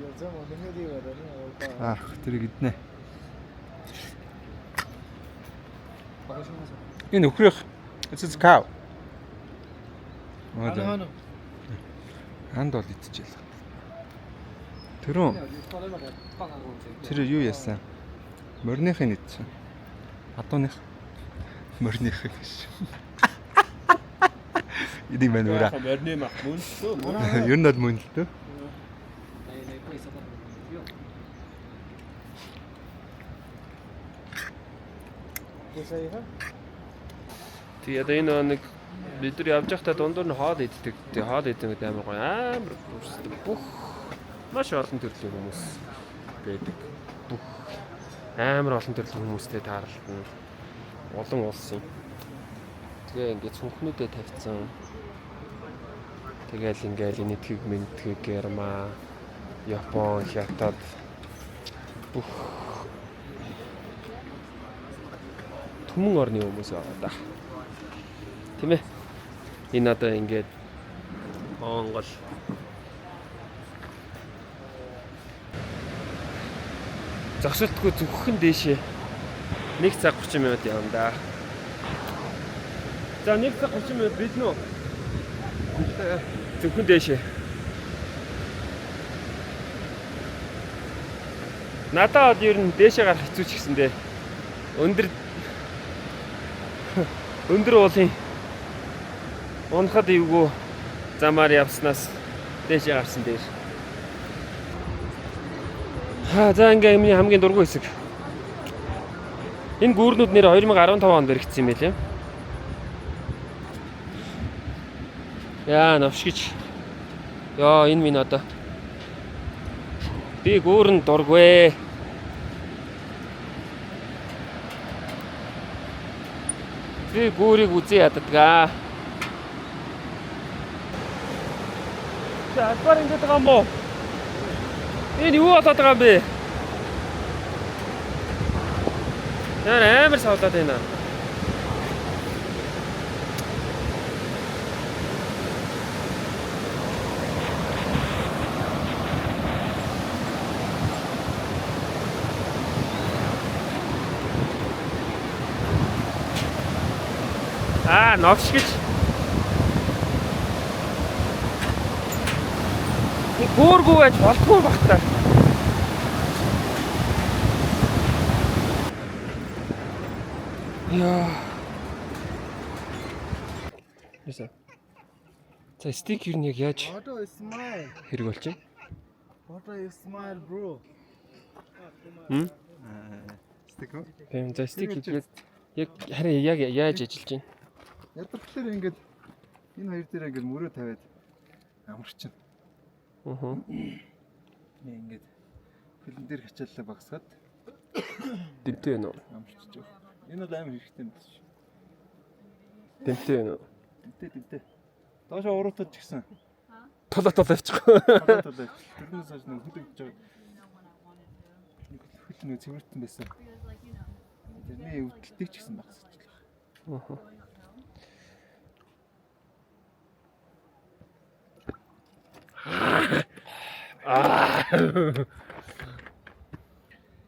हेर्छ भन्ने थियो गरेर नि अब Аа тэрийг иднэ. Энэ өхрөх. It's a cow. खानु Ханд бол идчихэл. Тэрүүн. Тэр юу яасан? Морныхын идсэн. Адууных. Морных гэж. Энийг мань ураа. Морны мах мөн л Юу над мөн л дөө. त्यसै हो Тэгээд энэ нэг бид нар явж байхдаа дундуур нь хоол иддэг. Тэгээд хоол идэх гэдэг амар гоё амар бүрсдэг. Бүх маш олон төрлийн хүмүүс байдаг. Бүх амар олон төрлийн хүмүүстэй тааралдана. Олон улсын. Тэгээ ингээд цүнхнүүдэд тавьсан. Тэгээл ингээд энэтхэг мэдхэг Герман, Япон, Хятад бүх түмэн орны хүмүүс байгаа да. Тийм ээ. Энэ одоо ингээд Монгол зогсолтгүй зөвхөн дээшээ 1 цаг 30 минут явна да. За 1 цаг 30 минут бид нөө зөвхөн дээшээ. Надад ер нь дээшээ гарах хэцүү ч гэсэндээ өндөр уулын унахад ивгүй замаар явснаас дээшээ гарсан дээр. За ингээ миний хамгийн дургүй хэсэг. Энэ гүүрнүүд нэр 2015 онд баригдсан юм байлээ. Яа навшгич. Яа энэ минь одоо. Би гүүрэнд дургүй. Би гүүрийг үзье ядадгаа. За албаар ингэж байгаа юм уу? Энэ юу болоод байгаа юм бэ? Яа амар савлаад байна. Новш гэж. Нэг гүүргүй байж болтгүй багтаа. Яа. Яса. За стик юу нэг яаж Auto smile. хэрэг болж байна? Auto smile bro. Стик үү? Тийм за стик яг харин яг яаж ажиллаж байна? Ядарлаар ингээд энэ хоёр дээр ингээд мөрөө тавиад амарчин. Аа. Ингээд Бэлэн дээр хичээлээ багсгаад Дэмтэй байна уу? амарчж байгаа. Энэ бол амар хэрэгтэй юм биш. Дэмтэй байна уу? Дэмтэй. Доошоо уруутаж ч гэсэн. Толоо авчих. Тэрнээс хойш нэг хөдөлж байгаа. Хөл нэг цэвэртэн байсан. Тэрний өвдөлтийг ч гэсэн багсчихлаа.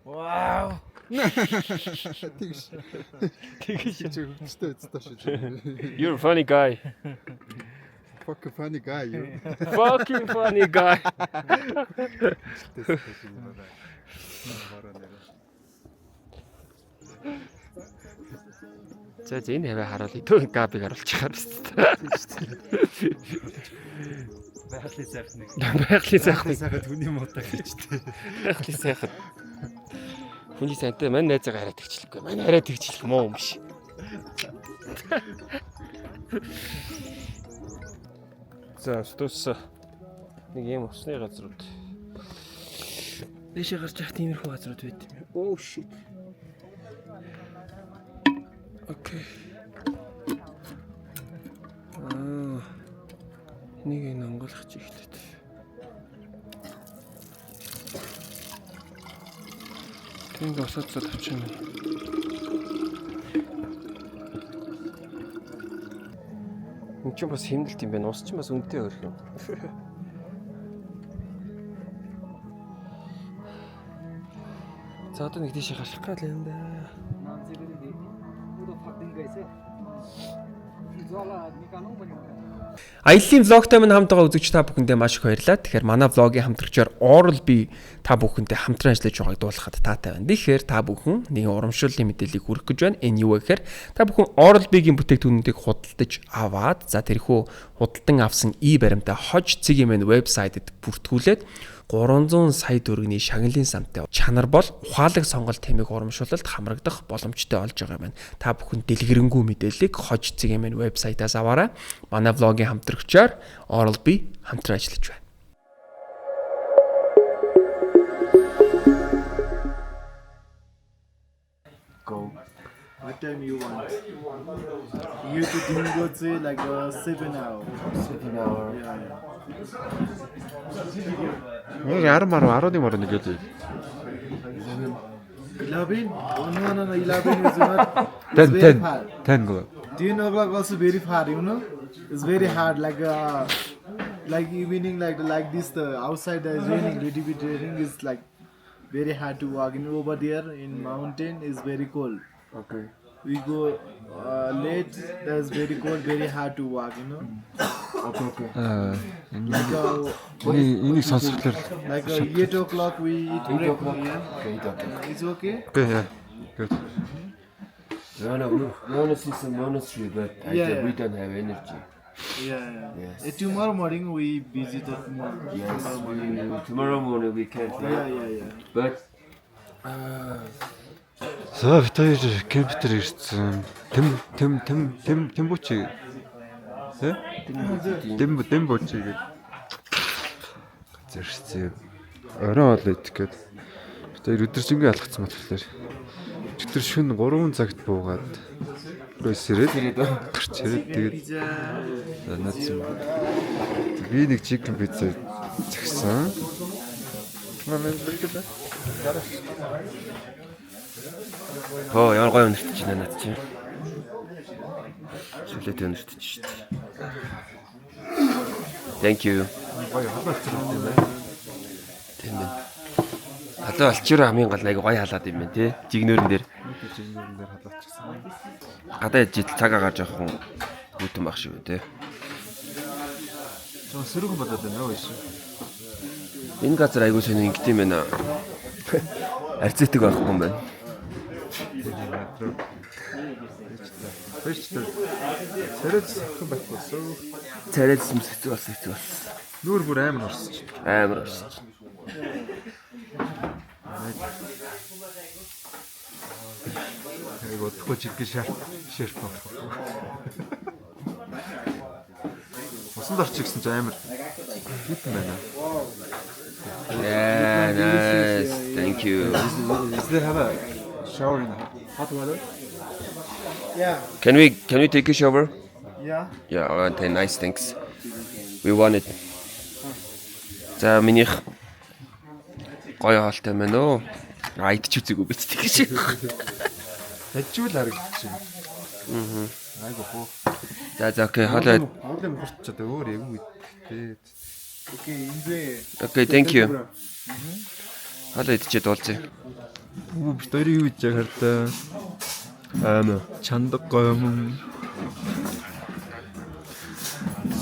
Вау. Тэгэж хөвчтэй өцтэй шүү. You're a funny guy. Fucking funny guy you. Fucking funny guy. За энэ хэвээ харуулъя. Төө габыг харуулчихаар байна. Байгалийн сайх нэг. Байгалийн сайхан. Сайхад хүний муутай хийчтэй. Байгалийн сайхан. Хүний сайнтай мань найзаагаа хараад тэгчлэхгүй. Мань хараад тэгчлэх муу юм биш. За стус нэг юм усны газрууд. Дэшээ гарч явах тиймэрхүү газрууд байт юм. Oh shit. Окей. Энийг энэ онгойлгох чи эхлэв. Тэнг осоцоод авчихна. Энд чинь бас хэмнэлт юм байна. Ус чинь бас үнэтэй өөр юм. За одоо нэг тийш гарах гал юм да. Аяллийн влогтой минь хамт байгаа үзэгч та бүхэндээ маш их баярлалаа. Тэгэхээр манай влогийн хамтрагчаар Oral-B та бүхэндээ хамтран ажиллаж байгааг дуулахад таатай байна. Тэгэхээр та бүхэн нэгэн урамшууллын мэдээллийг хүргэх гэж байна. Энэ юу вэ гэхээр та бүхэн Oral-B-гийн бүтээгдэхүүнүүдийг худалдаж аваад за тэрхүү худалдан авсан баримтаа хож цэгийн вебсайтэд бүртгүүлээд 300 сая төгрөгийн шагналын самтай чанар бол ухаалаг сонголт тэмээг урамшуулалт хамрагдах боломжтой болж байгаа юм байна. Та бүхэн дэлгэрэнгүй мэдээллийг хож цэгийн вебсайтаас аваарай. Манай влогийн хамтрагчаар Oral-B хамтран ажиллаж байна. Go. What time you want? You to Dingotse like 7 hours. 7 hours. Yeah. 10 гэлээ. 11? Oh, no, 11 is not. It's very far. 10 go. 10 o'clock also very far, you know. It's very hard, like evening, like this. The outside is raining, little bit raining is like very hard to walk. And over there in mountain is very cold. Okay. We go late. That's very cold, very hard to walk, you know. Okay. Энийг сонсохлоор Like 8 o'clock we eat break. Yeah. It's okay. Okay. Good. No, it's a monastery, but we don't have energy. Yeah. Yes. Tomorrow morning we visit tomorrow. Yes, tomorrow morning we can't. Yeah. But За битээр компьютер ирсэн. Тэмбүчи. Тэмбүчи гэж. Зэрэгцээ. Орой ол идэх гээд. Битээр өдөржингөө алгацсан болохоор. Өдөр шөнө 3 цагт буугаад гойсэрээд гарч ирээд тэгээд наацсан. Би нэг чикен пицца загсан. Манай бэлгэлээ. оо ямар гоё өнөртөж байна над чинь. Шүлээтэй өнөртөж шүү дээ. Thank you. Гоё халаацсан юм байна. Тийм байна. Халаа олчроо хамгийн гол нэг гоё халаад юм байна тий. Жигнөрөн дээр. Жигнөрөн дээр халаачсан. Гадаа ижил цаг агаар жоохон бүтэн баг шүү тий. Жоо сэрүүхэн болоод байна уу иш. Энэ газар айгуу сони ингэдэм байна. Арцэтэг байхгүй юм байна. Бэжтэй. Царайц хэн байхгүй. Царайц хэцүү болсон. Нүүр бүр амар орсч. Амар орсч. Айгуу төгөж итгэж шарп болох. Усанд орчих гэсэн чинь амар хитэн байна. Yeah, nice. Thank you. Does they have a shower in hot water? Yeah. Can we take a shower? Yeah. Yeah, okay, nice, thanks. We want it. За минийх гоё хоолтой байна өө. Идч үзег үү биз тэгэж. Яжвал харагдчих. Айгу хоо. За окей, хоолой. Хоолой мохорчод өөр эвгүй. Okay, enjoy. Okay, thank you. Хоолой идчихэд уулзъя. Бид хоёрын юу гэж яхаар та аамаа чандаг гоём.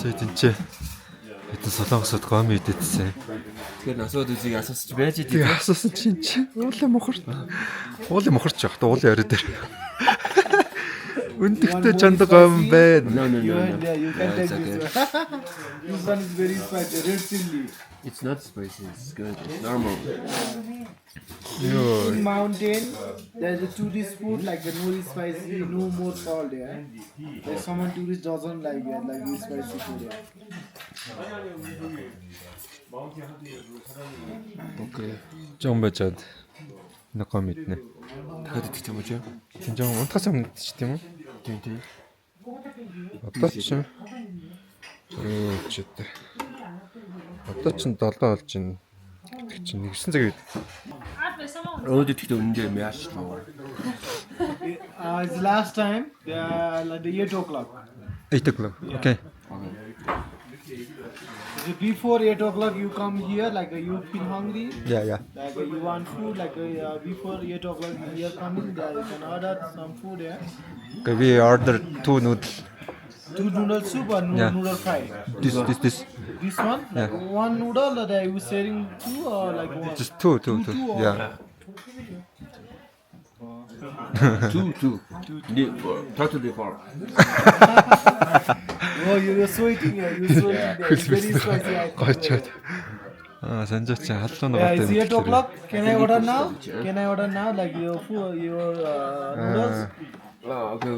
Сэтэнчээ. Хэдэн солонгосод гом идэдсэн. Тэгэхээр насууд үзийг асуусч байж идэв. Тэгээ асуусан чинь чи уулын мохорч. Уулын мохорч явах та уулын орой дээр. Өндөгтэй чандаг гом байна. No. You can Yeah, take it's this one. This one is very spicy, red chili. It's not spicy, it's good. It's normal. In mountain, there's a tourist food like the no spicy, no more salt. Yeah, like someone tourist doesn't like this spicy food. Yeah. Окей. Жон бачаад нэг гом иднэ. Дахиад идэх юм уу чи? Тин жон унтахаас өмнө идчих тийм үү? Тийм. Одоо ч читэй. Одоо ч 7 болж байна. Гэдэг чинь 9 цаг үед. Өөд идэхдээ үнэндээ мяаш лоо. It's last time, like the 8 o'clock. 8 o'clock. Okay. So before 8 o'clock, you come here, like you feel hungry, Yeah. like you want food, like before 8 o'clock, you here coming, you can order some food. Yeah, Okay, we order 2 noodle. 2 noodle soup or Yeah. noodle fry. This. This one, like one noodle that I was sharing 2 or like one. Just 2. Two. Yeah. Two. Totally far. Oh, you're sweating. You're sweating. There. It's very spicy. I think. Гойчод. Санжаа чи халуун Yeah, ногоотой. it's 8 o'clock. Can I order now? Can I order now? Like your food, your noodles? Oh, okay,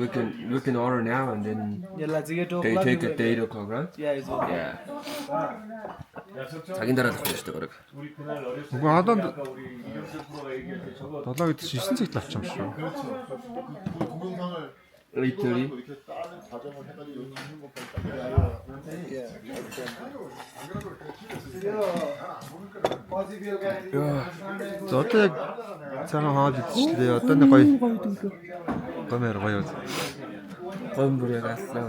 we can order now and then Yeah, like 8 they o'clock. take you at can- 8 o'clock, right? Yeah, it's okay. Yeah. Цагийн дараа л авах шүү дээ. Үгүй хадаад 7 гэж 9 цагт авчих юм шүү. 8:30. За одоо яг цаахан хоол идчихлээ. Одоо нэг гоё. Гомер гоё. Гом бүр яг аслаа.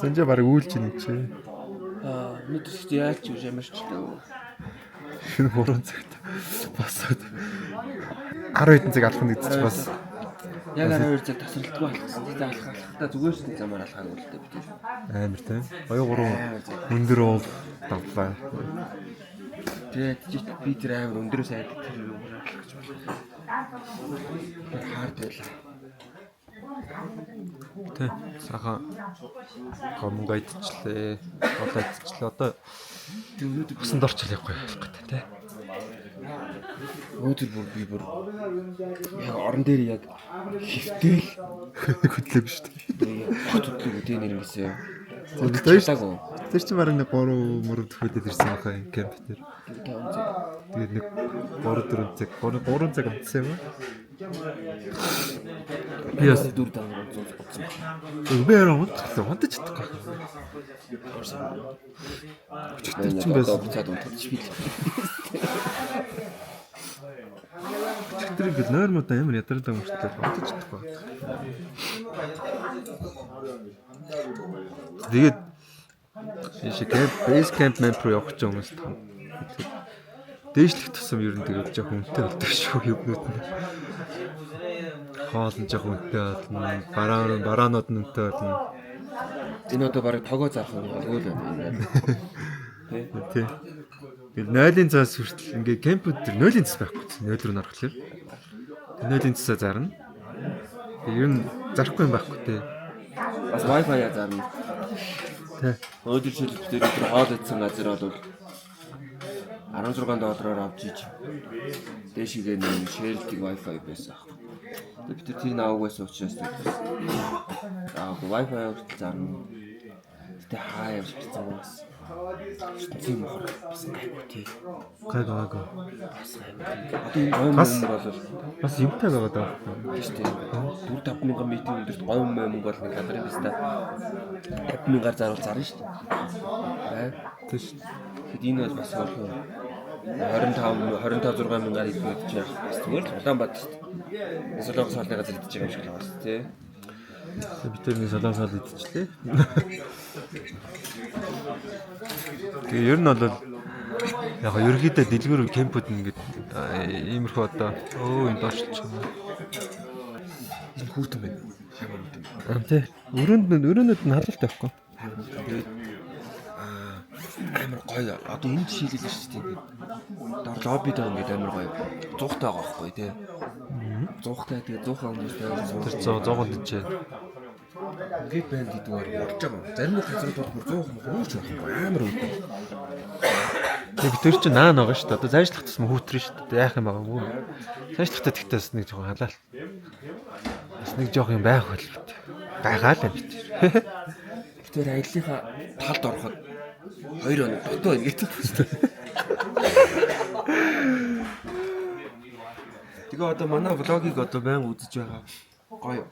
Санжаа баг үйлч юм чи. Мэдэрч яаж ч ямарч дөө. Шинэ 3 цагт босоод 10 хэдэн цаг алах нь гэдчих бас Яг 12 цаг тасралтгүй алхсан. Тэгтээ алхахтаа зүгээр шүү дээ замаар алхах нь л дээ бид. амар тийм. Гоё 3 өндөр уул давлаа. Тэгээд би тэр амар өндөрөөс айдаг тэр юу алхах гэж байна. Хаард байлаа. Тэ сахан гомго идчихлээ. Одоо идчихлээ. Одоо Тэр өнөөдөр усан дорч ялах гоё болох гэдэг тий. өнөөдөр би бүр яг орон дээр яг хөвтөл Хөдлөөг шүү дээ. хот хөдлөг үдээ нэр гэсэн. Хөдлөөг. Тэр чинь бараг нэг 3 мөрөд хөдөд ирсэн байхаа кемп дээр. Тэгээд нэг 3 4 цаг 3 цаг амтсан юм аа. Би бас 4 5 бодсон. Би яраа унтаж чадахгүй. Тэр чинь байсан. Буцаад унтчих би. Тэр ингээд нойрмуудаа ямар ядардаг мөртлөө унтаж чадахгүй. Тэгээд шиг бейс кемп мембер явах ч юм уу. Дээшлэх тусам ер нь тэгээд жоох үнэтэй болдог шүү юмнууд нь. Хоол нь жоох үнэтэй болно. Бараанууд нь үнэтэй болно. Энэ одоо барыг тогоо заах юм болов уу юм. Тий. Тэгээд 0-ын цаас хүртэл ингээ кемпүүд төр 0-ын цас байхгүй. 0 руу нарахлаа. 0-ын цасаа зарна. Тэгээд ер нь зарахгүй юм байхгүй тий. Бас wifi я зарна. Тий. Өнөөдөр жишээлбэл тэр хоол идсэн газар бол 16 доллараар авч иж. Дэшигээ нэг шейлдэг wifi байсан. Тэгээд бид тэр наавгаас учраас wifi хүртэл зарна. Тэ хаа явж ирсэн юм бас. Тийм бас гайгүй тий. Гайгүй. Одоо энэ гом бол Бас юмтай байгаа даа. шүү дээ. 4-5 мянган метрийн өдөрт гом бол нэг хадарын биста 50 мянгаар заруул зарна шүү дээ. Тийш. Тэгэд энэ бол бас өөрхөн 25 6 мянгаар идэх гэж яах бас зүгээр л Улаанбаатар шүү дээ. Солонгос хоолны газар идэж байгаа юм шиг л байна тий. Бид тэр нэг солонгос хоол идчихлээ. Тэгээ ер нь бол яг ерөөхдөө дэлгүүр кемпүүд ингээд иймэрхүү одоо энэ доошлж байгаа. Энэ хүүтэн байна. Тий. Өрөөнүүд нь халуулт байхгүй. Амар гоё. Одоо энэ жишээлэл шүү дээ. Дор лоббид ингээд амар гоё. Зуухтай байгаа байхгүй тий. Зуухтай тэгээ 100 онгортой Тэр 100 дижээ. ингээд байна гэдэг нь болж байгаа. Зарим нэг газрууд бол 100 хөөж байхгүй амар өвдөө. Тэг тэр чинь наан байгаа шүү дээ. Одоо зайшлах тусмаа хүүтрэн шүү дээ. Яах юм байгаа мүү. Зайшлахтаа тэгтээс нэг жоохон халаал. Бас нэг жоох юм байх хөл бит. Байгаа л бит. Тэр аяллахаа талд ороход 2 хоног дутуу байна гэдэг шүү дээ. Тэгээ одоо манай влогийг одоо байнга үзэж байгаа гоё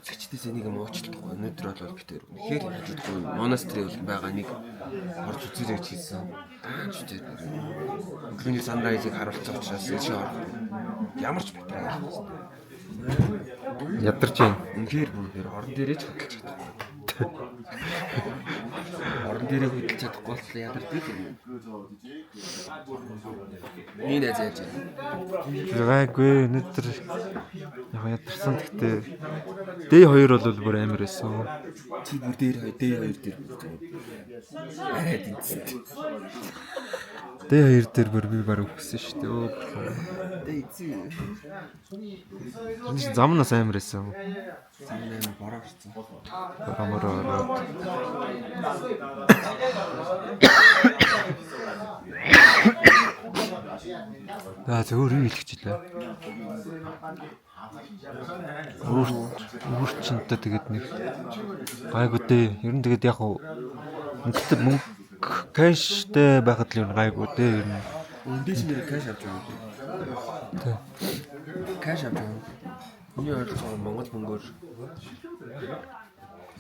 зочдээс нэг юм уучлахгүй. Өнөөдөр бол битэр үнэхээр хажуудгүй монастырь байгаа нэг орж үзэрэй гэж хэлсэн. Аач тэр өглөөний сандрайзыг харуулсан учраас ийшээ орох ямар ч битэр. Ядарч байна. Үнэхээр орон дээрээ ч хөдөлж чадахгүй. Орон дээрээ хөдөлж чадахгүй бол ядардаг юм. Нина зээж. Гайгүй өнөөдөр яг ядарсан гэхдээ D2 бол бүр амар байсан. Чи бүр D2 дээр арай дэнцсэн. D2 дээр бүр би баг өгсөн шүү дээ. D2. Энэ замнаас амар байсан. Замнаа бороо ирсэн. Амараа. Зөвөр юу хэлчихлээ. Өөрчөнтэй тэгээд нэг гайгүй дээ. Ер нь тэгээд яг мөнгө кэштэй байхад л ер нь гайгүй дээ. Ер нь Өндөөс нэр кэш авч байгаа. тий. Кэш авч байгаа. Миний ойлгосон Монгол мөнгөөр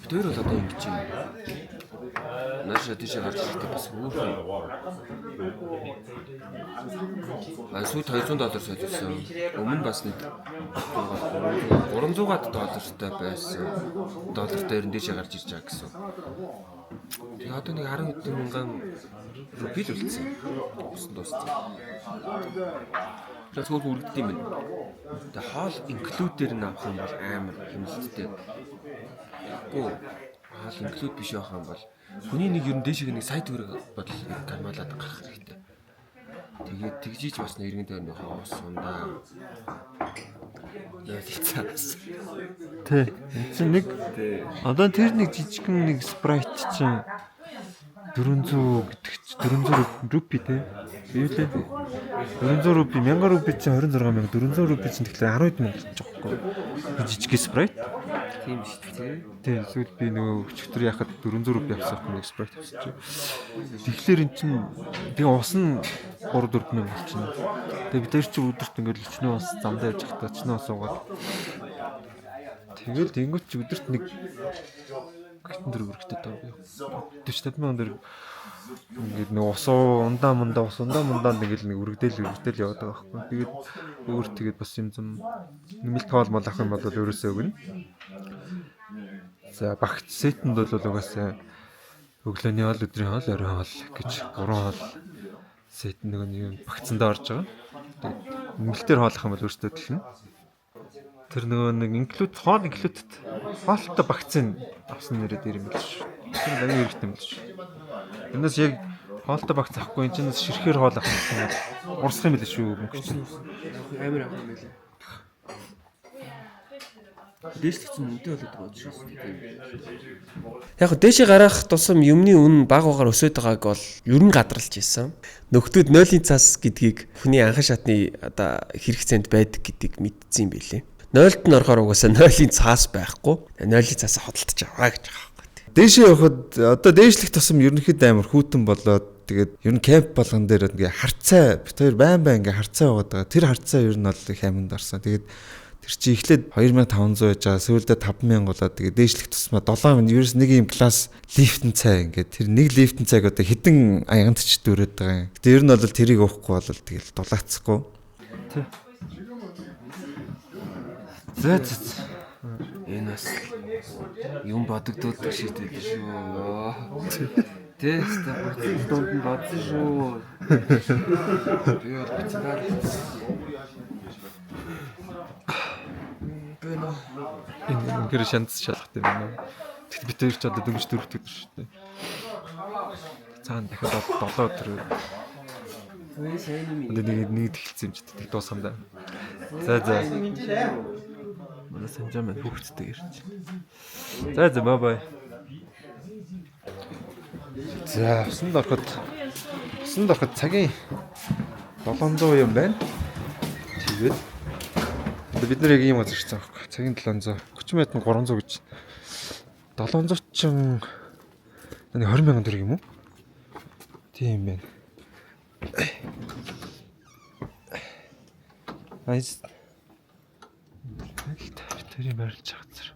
тэр бол одоо ингэж юм. Нааша тийш гарч ирэхдээ бас үүрхэн. Сүүл $200 солисон. Өмнө бас нэг $300 байсан. Доллартай ер нь дэше гарч ирж байгаа гэсэн. Тэгээ одоо нэг 10 хэдэн мянган рупий л үлдсэн. Дууссан. Тэгээс хөргө үргэлт юм байна. Тэгээ хоол инклюдер нь авах юм бол амар хэмнэлттэй. Гүү хаал инклюд биш байх юм бол хүний нэг ер нь дэшиг нэг сая төгрөг бодол гармалаад гарах хэрэгтэй. Тэгээд тэгжиж бас нэргэн дээр нэг хоос сундаа. Яалцаас. Тий. Эцэг нэг одоо тэр нэг жижигхэн нэг спрайт чинь 400 гэдэг чи 400 рупи тий. Юу лээ? 400 рупи, 1000 рупи чинь 26000, 400 рупи чинь тэгэхээр 10000 болж байгаа байхгүй. Жижиг спрайт. Тийм шүү дээ. Тий, эсвэл би нөгөө өчтөр яхад 400 рупи авсан юм нэг спрайт авсан чи. Тэгэхээр эн чинь тэгээ ус нь 3-4 мянга болчихно. Тэгээ бид тэр чи өдөрт ингээд өчнөө ус замдаа явж захтаа өчнөө ус уугаад. Тэгэл тэнгуүч өдөрт нэг гитэн дөрөв өргөтэй даа. 40-50 мянган дөрөв ингээд нэг ус ундаа ингээд нэг өргөдөл яваад байгаа байхгүй. Тэгээд өөр тэгээд бас юм зам нэмэлт хоол мол авах юм бол өөрөөсөө өгнө. За багц сетэнд бол угаасаа өглөөний хоол, өдрийн хоол, оройн хоол гэж 3 хоол сет нэг юм багцсандаа орж байгаа. Тэгээд нэмэлтээр хоол авах юм бол өөрөөсөө төлнө. Тэр нөгөө нэг хоол инклюдд хоолтой багцын авсан нэрээ дээр юм л шүү. Тэр аяа хэрэгтэй юм л шүү. Энэс яг хоолтой багц авахгүй энэ ч ширхээр хоол авах юм бол урсах юм л шүү мөнгө чинь. Амар авах юм байлаа. Дээшлэгцэн үнэтэй болоод байгаа учраас тийм. Яг хөө дээшээ гарах тусам юмны үн баг багаар өсөд байгааг бол ер нь гадралж ирсэн. Нөхдүүд 0-ийн цаас гэдгийг хүний анхан шатны одоо хэрэгцээнд байдаг гэдгийг мэдсэн юм билээ. 0-д нь орохоор угаасаа 0-ийн цаас байхгүй. 0-ийн цаасаа хөдөлтөж аваа гэж байгаа байхгүй. дээшээ явахад одоо дээшлэх тусам ерөнхийдөө амар хүүтэн болоод тэгээд ер нь кемп болгон дээр ингээ харцаа бит хоёр байн ингээ харцаа байгаа. Тэр харцаа ер нь бол их аминд орсон. Тэгээд тэр чи эхлээд 2500 байж байгаа. Сүүлдээ 5000 болоод тэгээд дээшлэх тусмаа 7000 ерөөс нэг юм класс лифтэн цай ингээ тэр нэг лифтэн цайг одоо хідэн аяганд ч дүүрээд байгаа юм. Гэтэ ер нь бол тэрийг уухгүй бол тэгэл дулаацахгүй. За. Энэ бас юм бодогдуулдаг шиг дээ шүү. Тест дунд нь бодсон шүү. Би бол бицгаар. Энэ гэр шанц шалгах юм байна. Тэгт бид хоёр ч одоо дөнгөж 4 өдөр шүү дээ. Цаана дахиад 7 өдөр. Нэг тэгсэн юм ч тэг дуусгана. За. Манай санжаа маань хүүхдтэй ирж. За бай. За, усанд ороход цагийн 700 юм байна. Тэгээд бид нар яг ийм газар ирсэн байхгүй. Цагийн 700, 30 минут 300 гэж. 700 ч 20,000 төгрөг юм уу? Тийм байна. Айс. Тэрийг барьж хацар.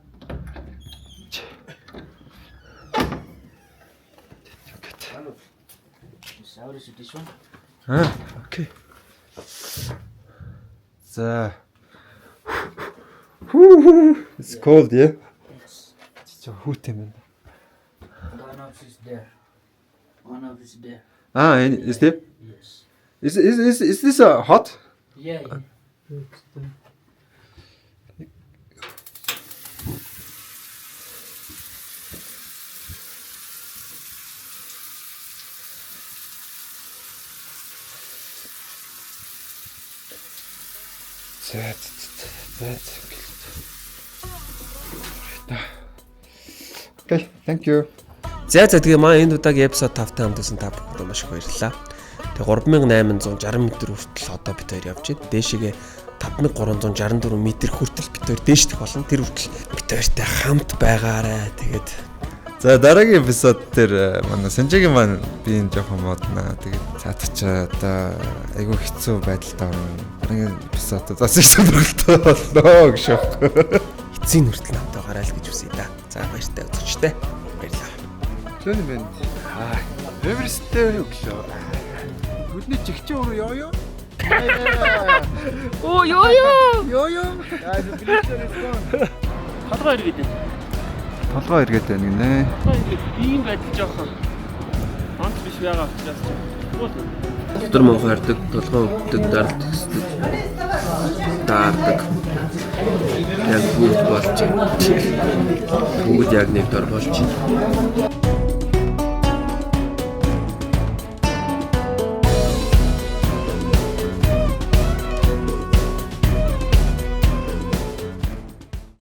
Окей. За. It's cold, yeah? Чичо хүүтэй юм. One of is there. One of is there. Is there? Yes. Is this hot? Yeah. Okay, thank you. За тэгээ маань энэ удаагийн эпизод 5-тай хамтсан та бүхэнд маш их баярлалаа. Тэгээ 3860 м хүртэл одоо бид хоёр явж байна. Дээшээгээ 5364 м хүртэл бид хоёр дээшлэх болно. Тэр хүртэл бид хоёртай хамт байгаарай. Тэгээд За дараагийн эпизод дээр манай Санжагийн маань би энэ жоохон моднаа. Тэгээд цаатчаа одоо айгүй хэцүү байдалд орно. Дараагийн эпизодод бас их сонирхолтой болно гэж байна. эцсийн хүртэл намтаа гараал гэж үсэе да. За баяртай үзэгчтэй. Баярлалаа. Жон мен. Эверсттэй өглөө. Бүдний чигчээ өөрөө ёо. Oh, yo. Guys, the picture is gone. Хадгаа иргээд байна. Толгой эргээд байна гинэ. Ийм байдал жоохон. Онц биш байгаа учраас. Дотор мөнх хардаг, толгой өвддөг, даралт хэсдэг. Даардаг. Яг бүгд болж байна. Бүгд яг нэг дор болж байна.